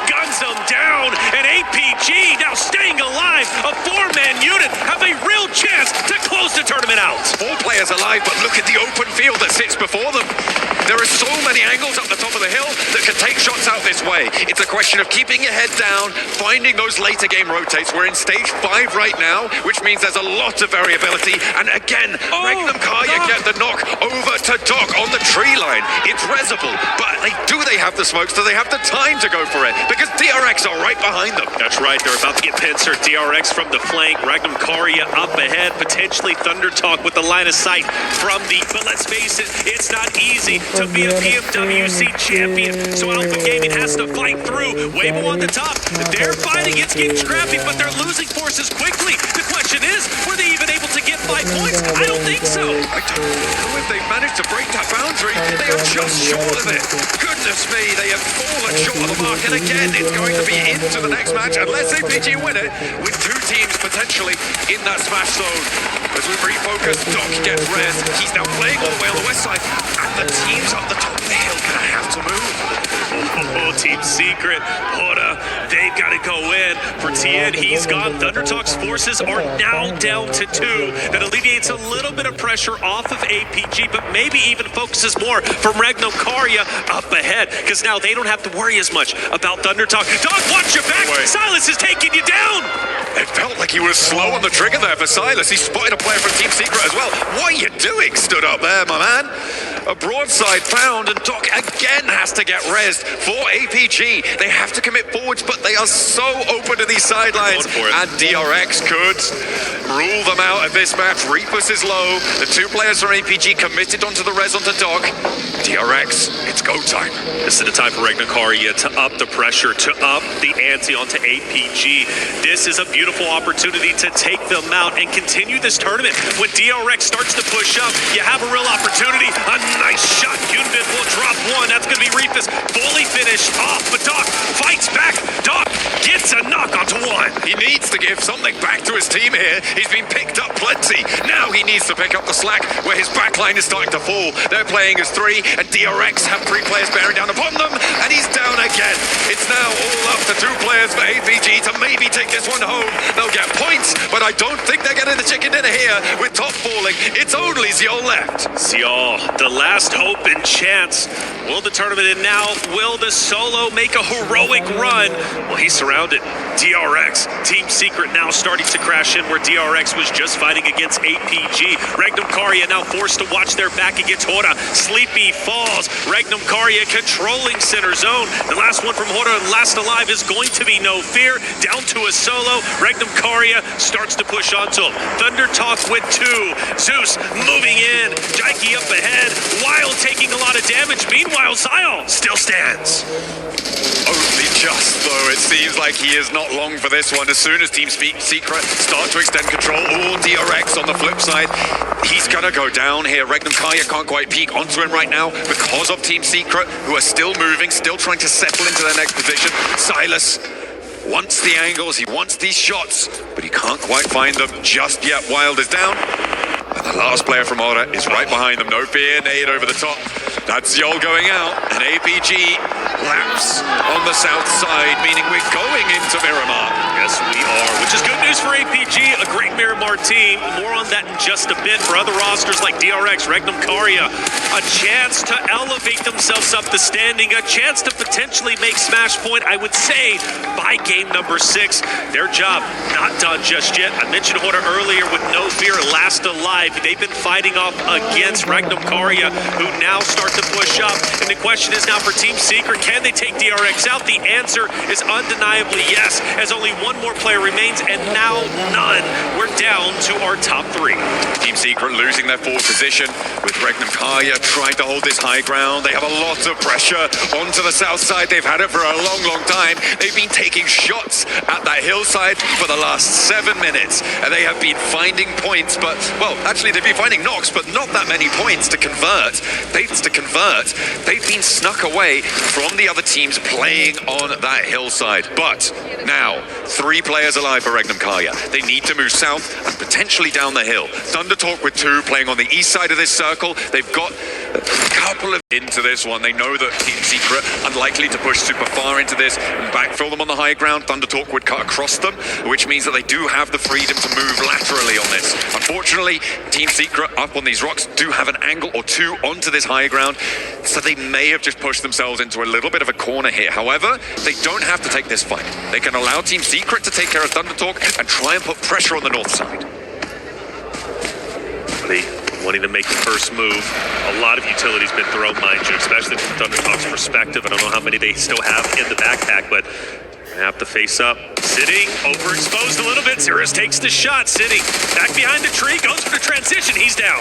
guns him down, and APG now staying alive. A four-man unit have a real chance to close the tournament out. Four players alive, but look at the open field that sits before them. There are so many angles up the top of the hill that can take shots out this way. It's a question of keeping your head down, finding those later game rotates. We're in stage 5 right now, which means there's a lot of variability. And again, Regnum Karya get the knock over to Doc on the tree line. It's Reservoir, but do they have the smokes? Do they have the time to go for it? Because DRX are right behind them. That's right, they're about to get pincered. DRX from the flank, Regnum Karya up ahead, potentially Thunder Talk with the line of sight from deep. But let's face it, it's not easy to be a PMWC champion. So Alpha Gaming has to fight through. Wavo on the top. They're fighting. It's getting scrappy, but they're losing forces quickly. The question is, were they even able to get 5 points? I don't think so. I don't know if they've managed to break that boundary. They are just short of it. Goodness me, they have fallen short of the mark. And again, it's going to be into the next match unless APG win it, with 2 teams potentially in that smash zone. As we refocus, Doc gets res. He's now playing all the way on the west side. And the teams up the top of the hill gonna have to move. Oh, Team Secret, Hoda, they've got to go in. For Tien, he's gone. Thunder Talk's forces are now down to 2. That alleviates a little bit of pressure off of APG, but maybe even focuses more from Regnum Karya up ahead, because now they don't have to worry as much about Thunder Talk. Doc, watch your back! Silas is taking you down! It felt like he was slow on the trigger there for Silas. He spotted a player from Team Secret as well. What are you doing? Stood up there, my man. A broadside found, and Doc again has to get rezzed for APG. They have to commit forwards, but they are so open to these sidelines. And DRX could rule them out of this match. Reapers is low. The 2 players from APG committed onto the res onto Doc. DRX, it's go time. This is the time for Regnum Karya to up the pressure, to up the ante onto APG. This is a beautiful opportunity to take them out and continue this tournament. When DRX starts to push up, you have a real opportunity. A nice shot. Yunbin will drop 1. That's going to be Reapers fully finished off. But Doc fights back. Doc gets a knock onto 1. He needs to give something back to his team here. He's been picked up plenty. Now he needs to pick up the slack where his backline is starting to fall. They're playing as 3, and DRX have 3 players bearing down upon them, and he's down again. It's now all up to 2 players for APG to maybe take this one home. They'll get points, but I don't think they're getting the chicken dinner here with top falling. It's only Ziol left. Ziol, the last hope and chance. Will the tournament end now? Will the solo make a heroic run? Well, he's surrounded. DRX, Team Secret now starting to crash in where DRX was just fighting against APG. Regnum Karya now forced to watch their back against Hoda. Sleepy falls. Regnum Karya controlling center zone. The last one from Hoda, last alive, is going to be No Fear. Down to a solo. Regnum Karya starts to push onto him. Thunder Talk with 2. Zeus moving in. Jaiki up ahead. Wild taking a lot of damage. Meanwhile, Ziol still stands. Only just, though. It seems like he is not long for this one. As soon as Team Secret start to extend control, all DRX on the flip side, he's gonna go down here. Regnum Karya can't quite peek onto him right now because of Team Secret, who are still moving, still trying to settle into their next position. Silas wants the angles, he wants these shots, but he can't quite find them just yet. Wild is down, and the last player from Order is right behind them. No Fear, nade over the top. That's Yol going out, and APG laps on the south side, meaning we're going into Miramar. Yes, we are, which is good news for APG, a great Miramar team. More on that in just a bit. For other rosters like DRX, Regnum Karya, a chance to elevate themselves up the standing, a chance to potentially make Smash Point, I would say, by game number 6. Their job not done just yet. I mentioned Hoda earlier with No Fear last alive. They've been fighting off against Regnum Karya, who now start to push up. And the question is now for Team Secret, can they take DRX out? The answer is undeniably yes, as only 1 more player remains, and now none. We're down to our top 3. Team Secret losing their forward position, with Regnum Karya trying to hold this high ground. They have a lot of pressure onto the south side. They've had it for a long, long time. They've been taking shots at that hillside for the last 7 minutes, and they have been finding points, but, well, actually they've been finding knocks, but not that many points to convert. They've been snuck away from the other teams playing on that hillside. But now, 3 players alive for Regnum Karya. They need to move south and potentially down the hill. Thunder Talk with 2 playing on the east side of this circle. They've got a couple of into this one. They know that Team Secret unlikely to push super far into this and backfill them on the high ground. Thunder Talk would cut across them, which means that they do have the freedom to move laterally on this. Unfortunately, Team Secret up on these rocks do have an angle or two onto this high ground, so they may have just pushed themselves into a little bit of a corner here. However, they don't have to take this fight. They can allow Team Secret to take care of Thundertalk and try and put pressure on the north side. Wanting to make the first move. A lot of utility's been thrown, mind you, especially from Thundertalk's perspective. I don't know how many they still have in the backpack, but they have to face up. Sitting, overexposed a little bit. Cirrus takes the shot. Sitting back behind the tree, goes for the transition. He's down.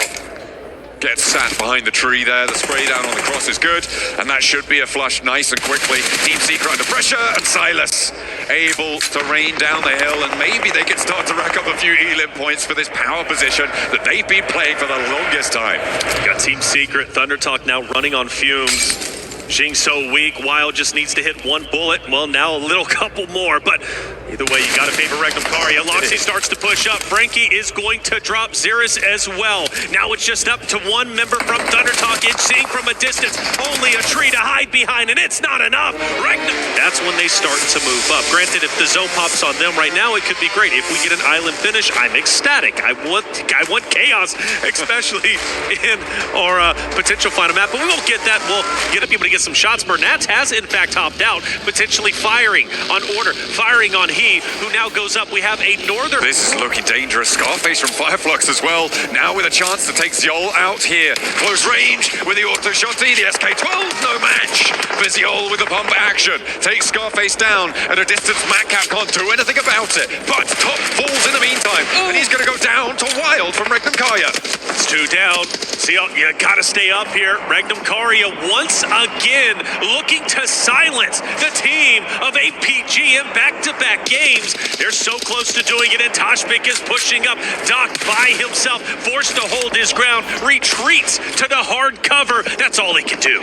Gets sat behind the tree there. The spray down on the cross is good, and that should be a flush nice and quickly. Team Secret under pressure, and Silas able to rain down the hill, and maybe they can start to rack up a few elim points for this power position that they've been playing for the longest time. Got Team Secret, Thundertalk now running on fumes. Jing so weak, Wild just needs to hit one bullet. Well, now a little couple more, but either way, you gotta favor Regnum Karia. Loxy starts to push up. Frankie is going to drop Xeris as well. Now it's just up to one member from Thundertalk. It's seeing from a distance. Only a tree to hide behind, and it's not enough. Regnum, that's when they start to move up. Granted, if the zone pops on them right now, it could be great. If we get an island finish, I'm ecstatic. I want chaos, especially in our potential final map, but we won't get that. We'll get people to get some shots. Bernat has in fact topped out, potentially firing on Order, firing on He, who now goes up. We have a northern. This is looking dangerous. Scarface from Fireflux as well, now with a chance to take Ziol out here. Close range with the auto shotty, the SK-12, no match for Ziol with the pump action. Takes Scarface down at a distance. Madcap can't do anything about it, but Top falls in the meantime, and he's going to go down to Wild from Regnum Karia. It's two down. See, you gotta stay up here. Regnum Karia once again looking to silence the team of APG in back-to-back games. They're so close to doing it, and Toshbik is pushing up. Doc by himself, forced to hold his ground, retreats to the hard cover. That's all he can do.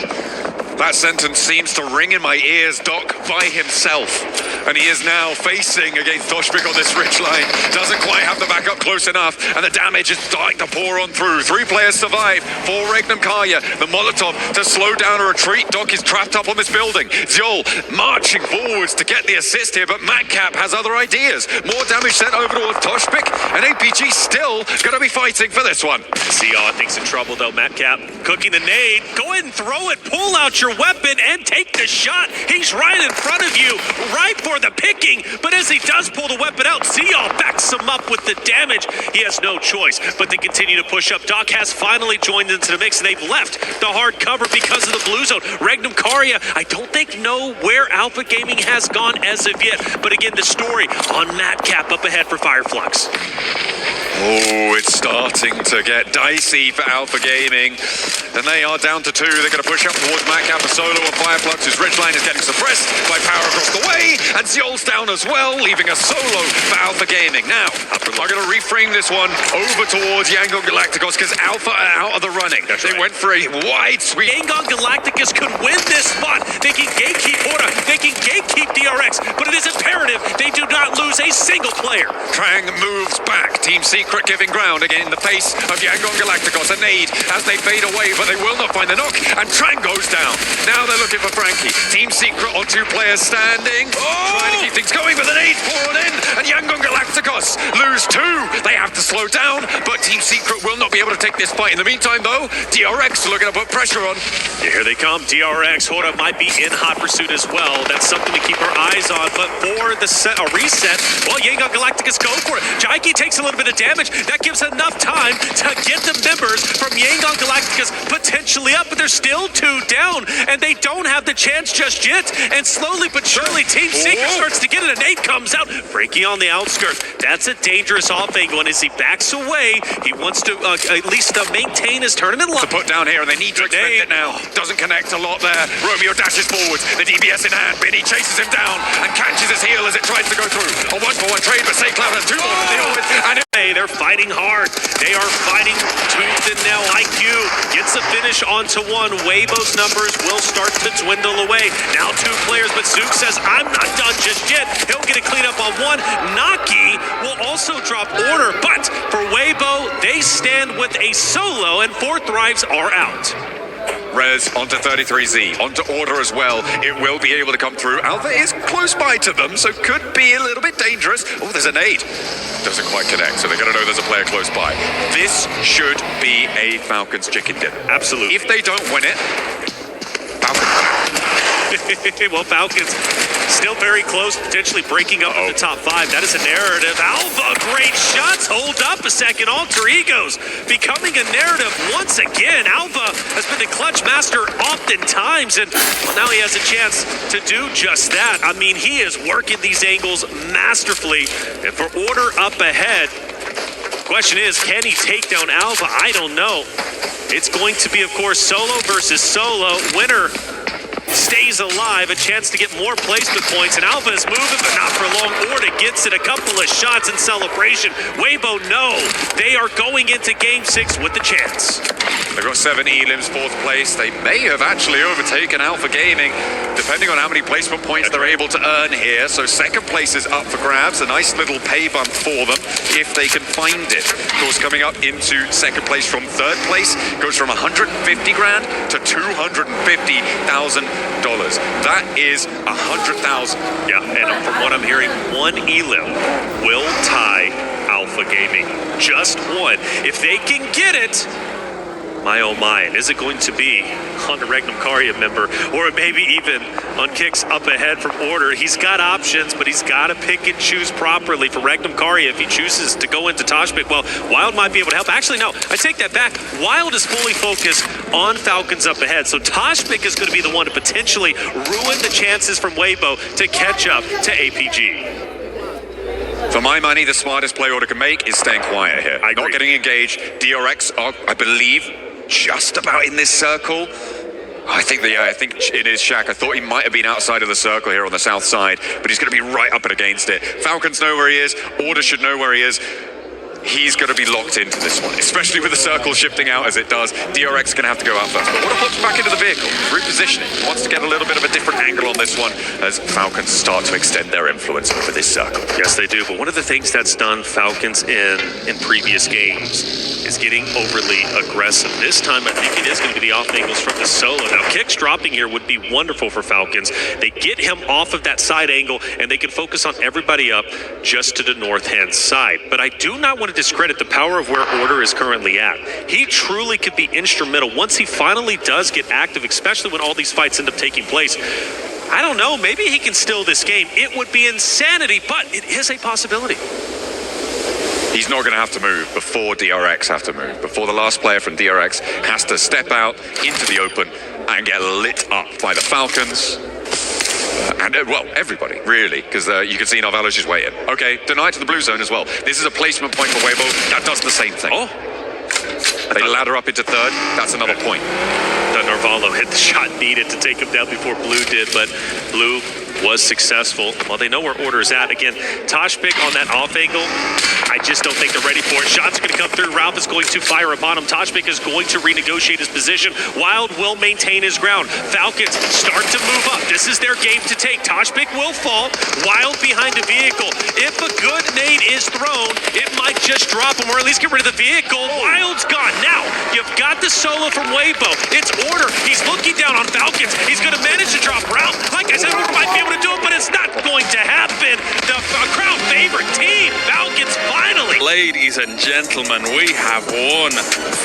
That sentence seems to ring in my ears. Doc by himself, and he is now facing against Toshbik on this ridge line. Doesn't quite have the backup close enough, and the damage is starting to pour on through. 3 players survive for Regnum Karia. The Molotov to slow down a retreat. Doc is trapped up on this building. Ziol marching forwards to get the assist here, but Madcap has other ideas. More damage sent over towards Toshbik, and APG still going to be fighting for this one. CR thinks in trouble though. Madcap cooking the nade. Go ahead and throw it. Pull out your weapon and take the shot. He's right in front of you, right for the picking. But as he does pull the weapon out, Ziol backs him up with the damage. He has no choice but to continue to push up. Doc has finally joined into the mix, and they've left the hard cover because of the blue zone. Regnum Karia, I don't think know where Alpha Gaming has gone as of yet. But again, the story on Madcap up ahead for Fireflux. Oh, it's starting to get dicey for Alpha Gaming. And they are down to 2. They're going to push up towards Madcap for solo, and Fireflux's ridgeline is getting suppressed by power across the way. And Ziol's down as well, leaving a solo for Alpha Gaming. Now, I'm going to reframe this one over towards Yangon Galacticos, because Alpha are out of the running. They went for a wide sweep. Yangon Galacticos could win this spot. They can gatekeep Order, they can gatekeep DRX, but it is imperative they do not lose a single player. Trang moves back. Team Secret giving ground again in the face of Yangon Galacticos. A nade as they fade away, but they will not find the knock, and Trang goes down. Now they're looking for Frankie. Team Secret on 2 players standing. Trying to keep things going, but the nade's poured in, and Yangon Galacticos lose 2. They have to slow down, but Team Secret will not be able to take this fight. In the meantime, though, DRX looking to put pressure on. Here they come. DRX, Hora might be in hot pursuit as well. That's something to keep our eyes on, but for the reset, well, Yangon Galacticos go for it. Jaiki takes a little bit of damage. That gives enough time to get the members from Yangon Galacticos potentially up, but they're still 2 down, and they don't have the chance just yet. And slowly but surely, Team Secret starts to get it. A nade comes out. Frankie on the outskirts. That's a dangerous off angle, and as he backs away, he wants to at least maintain his tournament line. To put down here, and they need to expend it now. Doesn't connect a lot there. Romeo dashes forwards. The DBS in hand. Benny chases him down and catches his heel as it tries to go through. A 1-for-1 trade, but St. Cloud has 2 more to deal with. And they're fighting hard. They are fighting tooth and nail. IQ gets a finish onto 1. Weibo's numbers will start to dwindle away. Now 2 players, but Zook says, I'm not done just yet. He'll get a cleanup on 1. Naki will also drop Order, but for Weibo, they stand with a solo, and 4 Thrives are out. Rez onto 33Z, onto Order as well. It will be able to come through. Alpha is close by to them, so could be a little bit dangerous. Oh, there's a nade. Doesn't quite connect, so they're going to know there's a player close by. This should be a Falcons chicken dinner. Absolutely. If they don't win it, Falcons. Well, Falcons still very close, potentially breaking up the top 5. That is a narrative. Alpha, great shots. Hold up a second. Alter egos becoming a narrative once again. Alpha has been the clutch master oftentimes, and well, now he has a chance to do just that. I mean, he is working these angles masterfully. And for Order up ahead, question is, can he take down Alpha? I don't know. It's going to be, of course, solo versus solo. Winner stays alive, a chance to get more placement points, and Alpha is moving, but not for long. Orta gets it, a couple of shots in celebration. Weibo, no, they are going into Game 6 with the chance. They've got 7 elims, 4th place. They may have actually overtaken Alpha Gaming, depending on how many placement points they're able to earn here. So 2nd place is up for grabs, a nice little pay bump for them if they can find it. Of course, coming up into 2nd place from 3rd place goes from 150 grand to $250,000. That is 100,000. Yeah, and from what I'm hearing, 1 elim will tie Alpha Gaming. Just 1. If they can get it, my oh my, and is it going to be on the Regnum Karya member, or maybe even on kicks up ahead from Order? He's got options, but he's got to pick and choose properly for Regnum Karya. If he chooses to go into Toshpik, well, Wild might be able to help. Actually, no, I take that back. Wild is fully focused on Falcons up ahead, so Toshpik is going to be the one to potentially ruin the chances from Weibo to catch up to APG. For my money, the smartest play Order can make is staying quiet here. Not getting engaged. DRX are, I believe, just about in this circle. I think it is Shaq. I thought he might have been outside of the circle here on the south side, but he's going to be right up and against it. Falcons know where he is. Order should know where he is. He's going to be locked into this one, especially with the circle shifting out as it does. DRX is going to have to go out first. But Order pops back into the vehicle, repositioning. Wants to get a little bit of a different angle on this one as Falcons start to extend their influence over this circle. Yes, they do. But one of the things that's done Falcons in previous games is getting overly aggressive. This time, I think it is going to be the off angles from the solo. Now, Kicks dropping here would be wonderful for Falcons. They get him off of that side angle, and they can focus on everybody up just to the north-hand side. But I do not want to discredit the power of where Order is currently at. He truly could be instrumental once he finally does get active, especially when all these fights end up taking place. I don't know, maybe he can steal this game. It would be insanity, but it is a possibility. He's not going to have to move before DRX have to move, before the last player from DRX has to step out into the open and get lit up by the Falcons. And, well, everybody, really, because you can see Narvalos is waiting. Okay, deny to the blue zone as well. This is a placement point for Weibo. That does the same thing. Oh. They ladder up into 3rd. That's another point. Narvalo hit the shot needed to take him down before Blue did, but Blue was successful. Well, they know where Order is at. Again, Toshpik on that off angle, I just don't think they're ready for it. Shots are going to come through. Ralph is going to fire upon him. Toshpik is going to renegotiate his position. Wild will maintain his ground. Falcons start to move up. This is their game to take. Toshpik will fall. Wild behind the vehicle. If a good nade is thrown, it might just drop him or at least get rid of the vehicle. Wild's gone. Now, you've got the solo from Weibo. It's Order. He's looking down on Falcons. He's going to manage to drop Ralph. Like I said, Order might be able to do it, but it's not going to happen. The crowd favorite team, Falcons, finally. Ladies and gentlemen, we have won.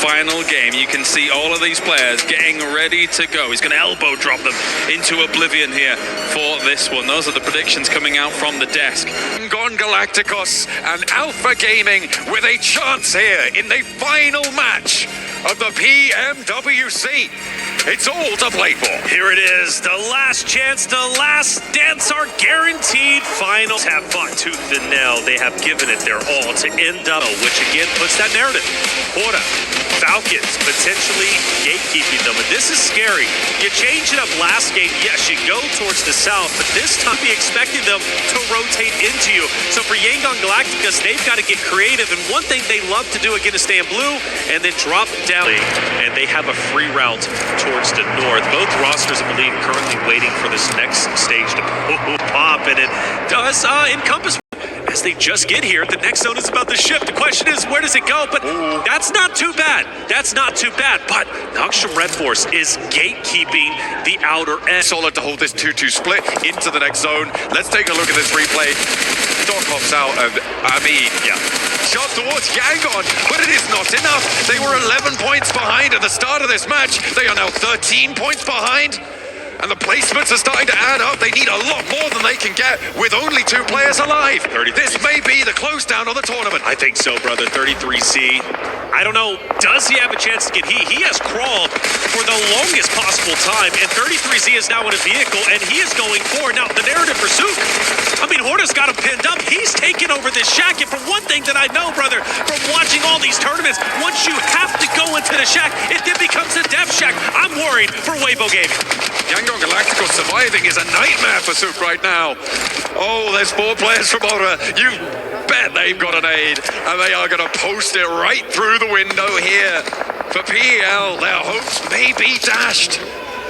Final game. You can see all of these players getting ready to go. He's going to elbow drop them into oblivion here for this one. Those are the predictions coming out from the desk. Gone Galacticos and Alpha Gaming with a chance here in the final match of the PMWC. It's all to play for. Here it is, the last chance, the last dance, our guaranteed finals. Have fought tooth and nail. They have given it their all to end up, which again puts that narrative. Orta, Falcons potentially gatekeeping them, but this is scary. You change it up last game, yes, you go towards the south, but this time be expecting them to rotate into you. So for Yangon Galacticus, they've got to get creative, and one thing they love to do again is stay in blue and then drop down, and they have a free route towards the north. Both rosters, I believe, currently waiting for this next stage to pop, and it does encompass. as they just get here, the next zone is about to shift. The question is, where does it go? But that's not too bad. That's not too bad. But Nogstrom Red Force is gatekeeping the outer edge. Solid to hold this 2-2 split into the next zone. Let's take a look at this replay. Doc hops out, and I mean, shot towards Yangon, but it is not enough. They were 11 points behind at the start of this match. They are now 13 points behind. And the placements are starting to add up. They need a lot more than they can get with only 2 players alive. This may be the close down of the tournament. I think so, brother. 33C. I don't know. Does he have a chance to get heat? He has crawled for the longest possible time, and 33Z is now in a vehicle, and he is going forward. Now, the narrative for Sook, I mean, Horda's got him pinned up. He's taken over this shack, and from one thing that I know, brother, from watching all these tournaments, once you have to go into the shack, it then becomes a death shack. I'm worried for Weibo Gaming. Yangon Galactico surviving is a nightmare for Sook right now. Oh, there's 4 players from Aura. You bet they've got an aid, and they are going to post it right through the window here. For PEL, their hopes may be dashed.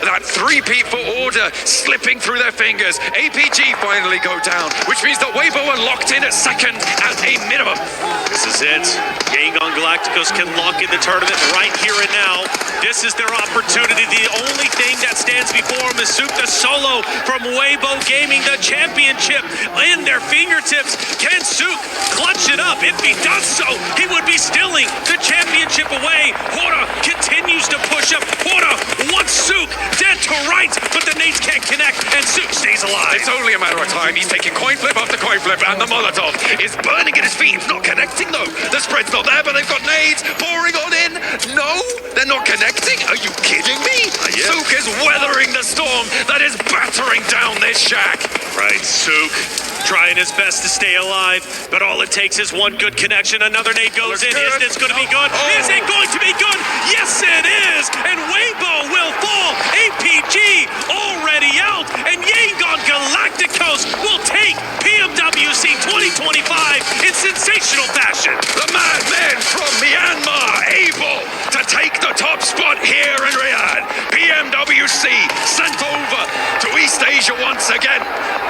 That 3-peat for Order slipping through their fingers. APG finally go down, which means that Weibo are locked in at second at a minimum. This is it. Yangon Galacticos can lock in the tournament right here and now. This is their opportunity. The only thing that stands before them is Sook the solo from Weibo Gaming, the championship in their fingertips. Can Sook clutch it up? If he does so, he would be stealing the championship away. Horda continues to push up. Horda wants Sook dead to rights, but the nades can't connect, and Sook stays alive. It's only a matter of time. He's taking coin flip after coin flip, and the Molotov is burning at his feet. It's not connecting, though. The spread's not there, but they've got nades pouring on in. No, they're not connecting. Are you kidding me? Sook is weathering the storm that is battering down this shack. Right, Sook trying his best to stay alive, but all it takes is one good connection. Another nade goes in. Is this going to be good? Is it going to be good? Yes, it is. And Weibo will fall. APG already out, and Yangon Galacticos will take PMWC 2025 in sensational fashion. The madmen from Myanmar able to take the top spot here in Riyadh. PMWC sent over to East Asia once again,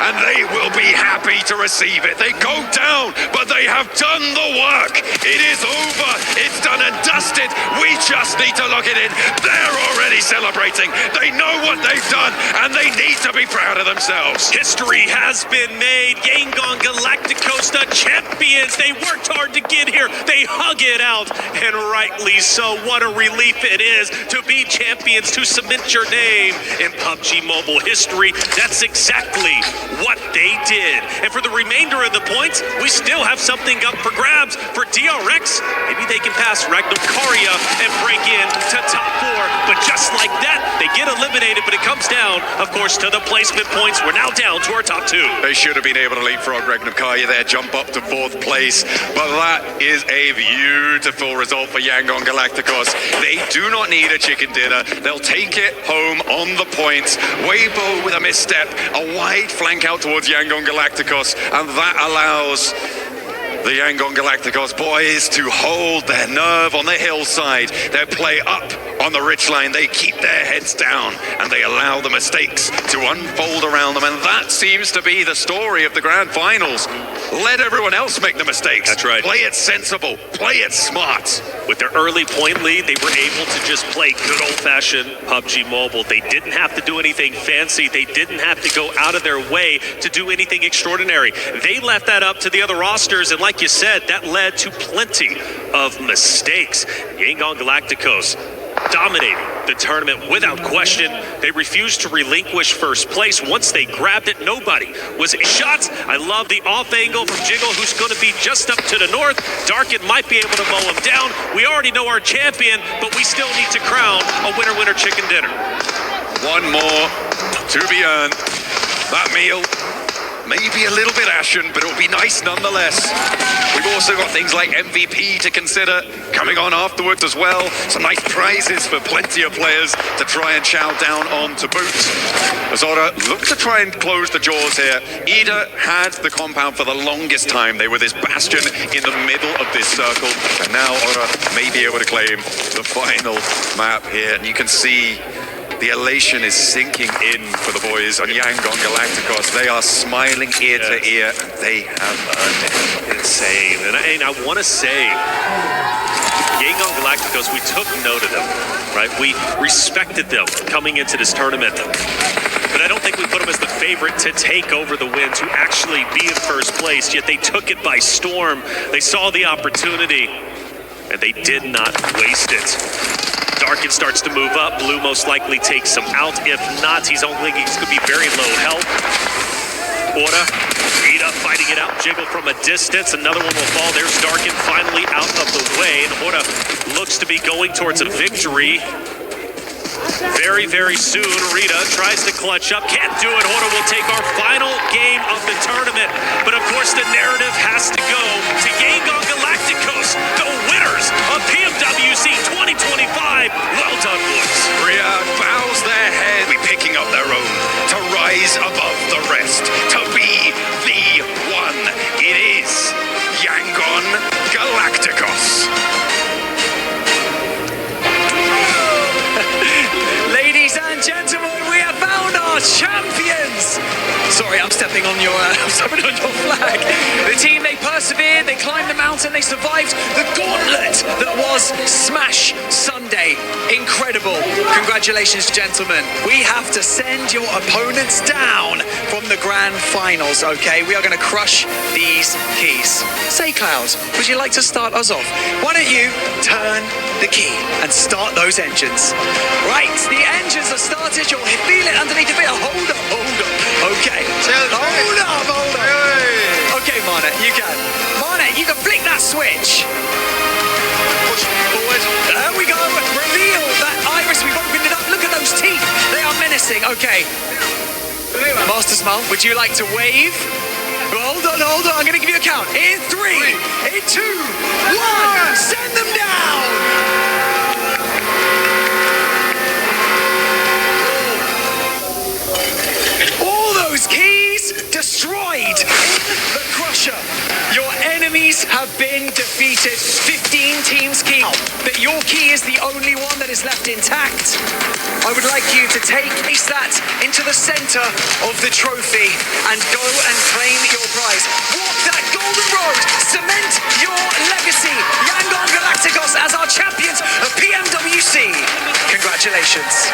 and they will be happy to receive it. They go down, but they have done the work. It is over. It's done and dusted. We just need to lock it in. They're already celebrating. They know what they've done, and they need to be proud of themselves. History has been made. Yangon Galacticos, the champions. They worked hard to get here. They hug it out, and rightly so. What a relief it is to be champions, to cement your name in PUBG Mobile history. That's exactly what they did. And for the remainder of the points, we still have something up for grabs. For DRX, maybe they can pass Ragnarkaria and break in to top 4. But just like that, they get eliminated, but it comes down, of course, to the placement points. We're now down to our top 2. They should have been able to leapfrog Ragnarkaria there, jump up to 4th place. But that is a beautiful result for Yangon Galacticos. They do not need a chicken dinner. They'll take it home on the points. Weibo with a misstep, a wide flank out towards Yangon Galacticos, and that allows the Yangon Galacticos boys to hold their nerve on the hillside, their play up on the ridgeline. They keep their heads down, and they allow the mistakes to unfold around them, and that seems to be the story of the grand finals. Let everyone else make the mistakes. That's right. Play it sensible, play it smart. With their early point lead, they were able to just play good old-fashioned PUBG Mobile. They didn't have to do anything fancy. They didn't have to go out of their way to do anything extraordinary. They left that up to the other rosters, and like you said, that led to plenty of mistakes. Yangon Galacticos dominating the tournament without question. They refused to relinquish first place. Once they grabbed it, nobody was shot. I love the off angle from Jiggle, who's going to be just up to the north. Darkin might be able to mow him down. We already know our champion, but we still need to crown a winner chicken dinner. One more to be earned. That meal may be a little bit ashen, but it'll be nice nonetheless. We've also got things like MVP to consider coming on afterwards as well. Some nice prizes for plenty of players to try and chow down on to boot. Azora look to try and close the jaws here. Ida had the compound for the longest time. They were this bastion in the middle of this circle, and now Aura may be able to claim the final map here. And you can see The elation is sinking in for the boys on Yangon Galacticos. They are smiling ear to ear. They have earned it. Insane. And I want to say, Yangon Galacticos, we took note of them, right? We respected them coming into this tournament. But I don't think we put them as the favorite to take over the win, to actually be in first place, yet they took it by storm. They saw the opportunity, and they did not waste it. Darkin starts to move up. Blue most likely takes him out. If not, he's going to be very low health. Pura, Riyadh fighting it out. Jiggle from a distance. Another one will fall. There's Darkin finally out of the way. And Pura looks to be going towards a victory very, very soon. Riyadh tries to clutch up. Can't do it. Pura will take our final game of the tournament. But of course, the narrative has to go to Yangon Galacticos, the winners of PMWC 2025. Well done, boys. Riyadh bows their head, be picking up their own, to rise above the rest, to be the one. It is Yangon Galacticos. Ladies and gentlemen, we have found our champions. Sorry, I'm stepping on your flag. The team, they persevered, they climbed the mountain, they survived the gauntlet that was Smash Sunday. Incredible. Congratulations, gentlemen. We have to send your opponents down from the grand finals, okay? We are going to crush these keys. Say, Cloud, would you like to start us off? Why don't you turn the key and start those engines? Right, the engines are started. You'll feel it underneath your feet. Hold up. Okay. Hold up. Okay, Mane, you can. Mane, you can flick that switch. Push forward. There we go. Reveal that iris. We've opened it up. Look at those teeth. They are menacing. Okay. Master Smile, would you like to wave? Hold on. I'm going to give you a count. In 3, in 2, 1. Send them down. Keys destroyed in the crusher. Your enemies have been defeated. 15 teams' key, but your key is the only one that is left intact. I would like you to place that into the center of the trophy and go and claim your prize. Walk that golden road. Cement your legacy. Yangon Galacticos as our champions of PMWC. Congratulations.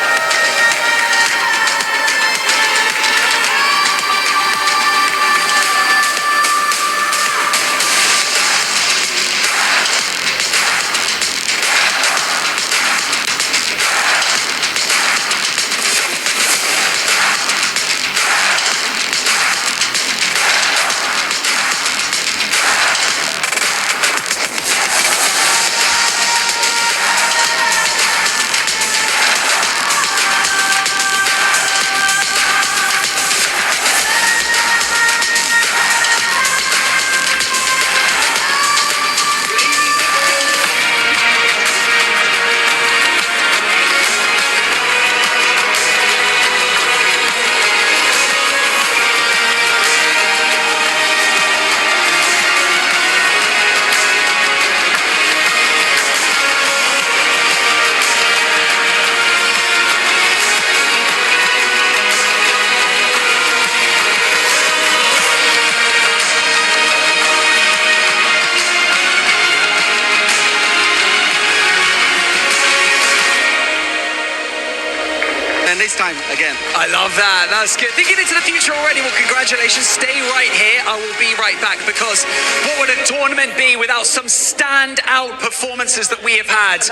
Time again. I love that. That's good. Thinking into the future already. Well, congratulations. Stay right here. I will be right back, because what would a tournament be without some standout performances that we have had?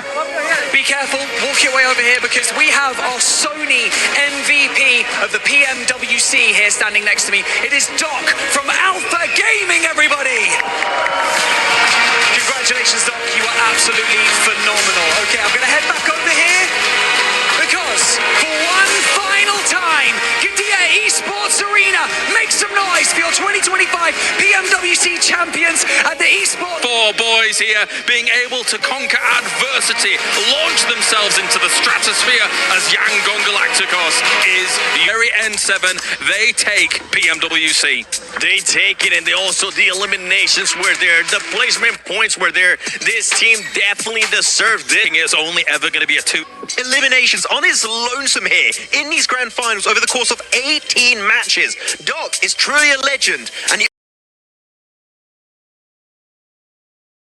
Be careful. Walk your way over here, because we have our Sony MVP of the PMWC here standing next to me. It is Doc from Alpha Gaming, everybody. Congratulations, Doc. You are absolutely phenomenal. Okay, I'm going to head back over here, because for one final time, Gadea Esports Arena, make some noise for your 2025 PMWC champions at the eSports. Four boys here being able to conquer adversity, launch themselves into the stratosphere as Yangon Galacticos is the very N7. They take PMWC. They take it, and they also, the eliminations were there, the placement points were there. This team definitely deserved it. It's only ever going to be a 2. Eliminations on his lonesome here in these grand finals over the course of 18 matches. Doc is truly a legend, and he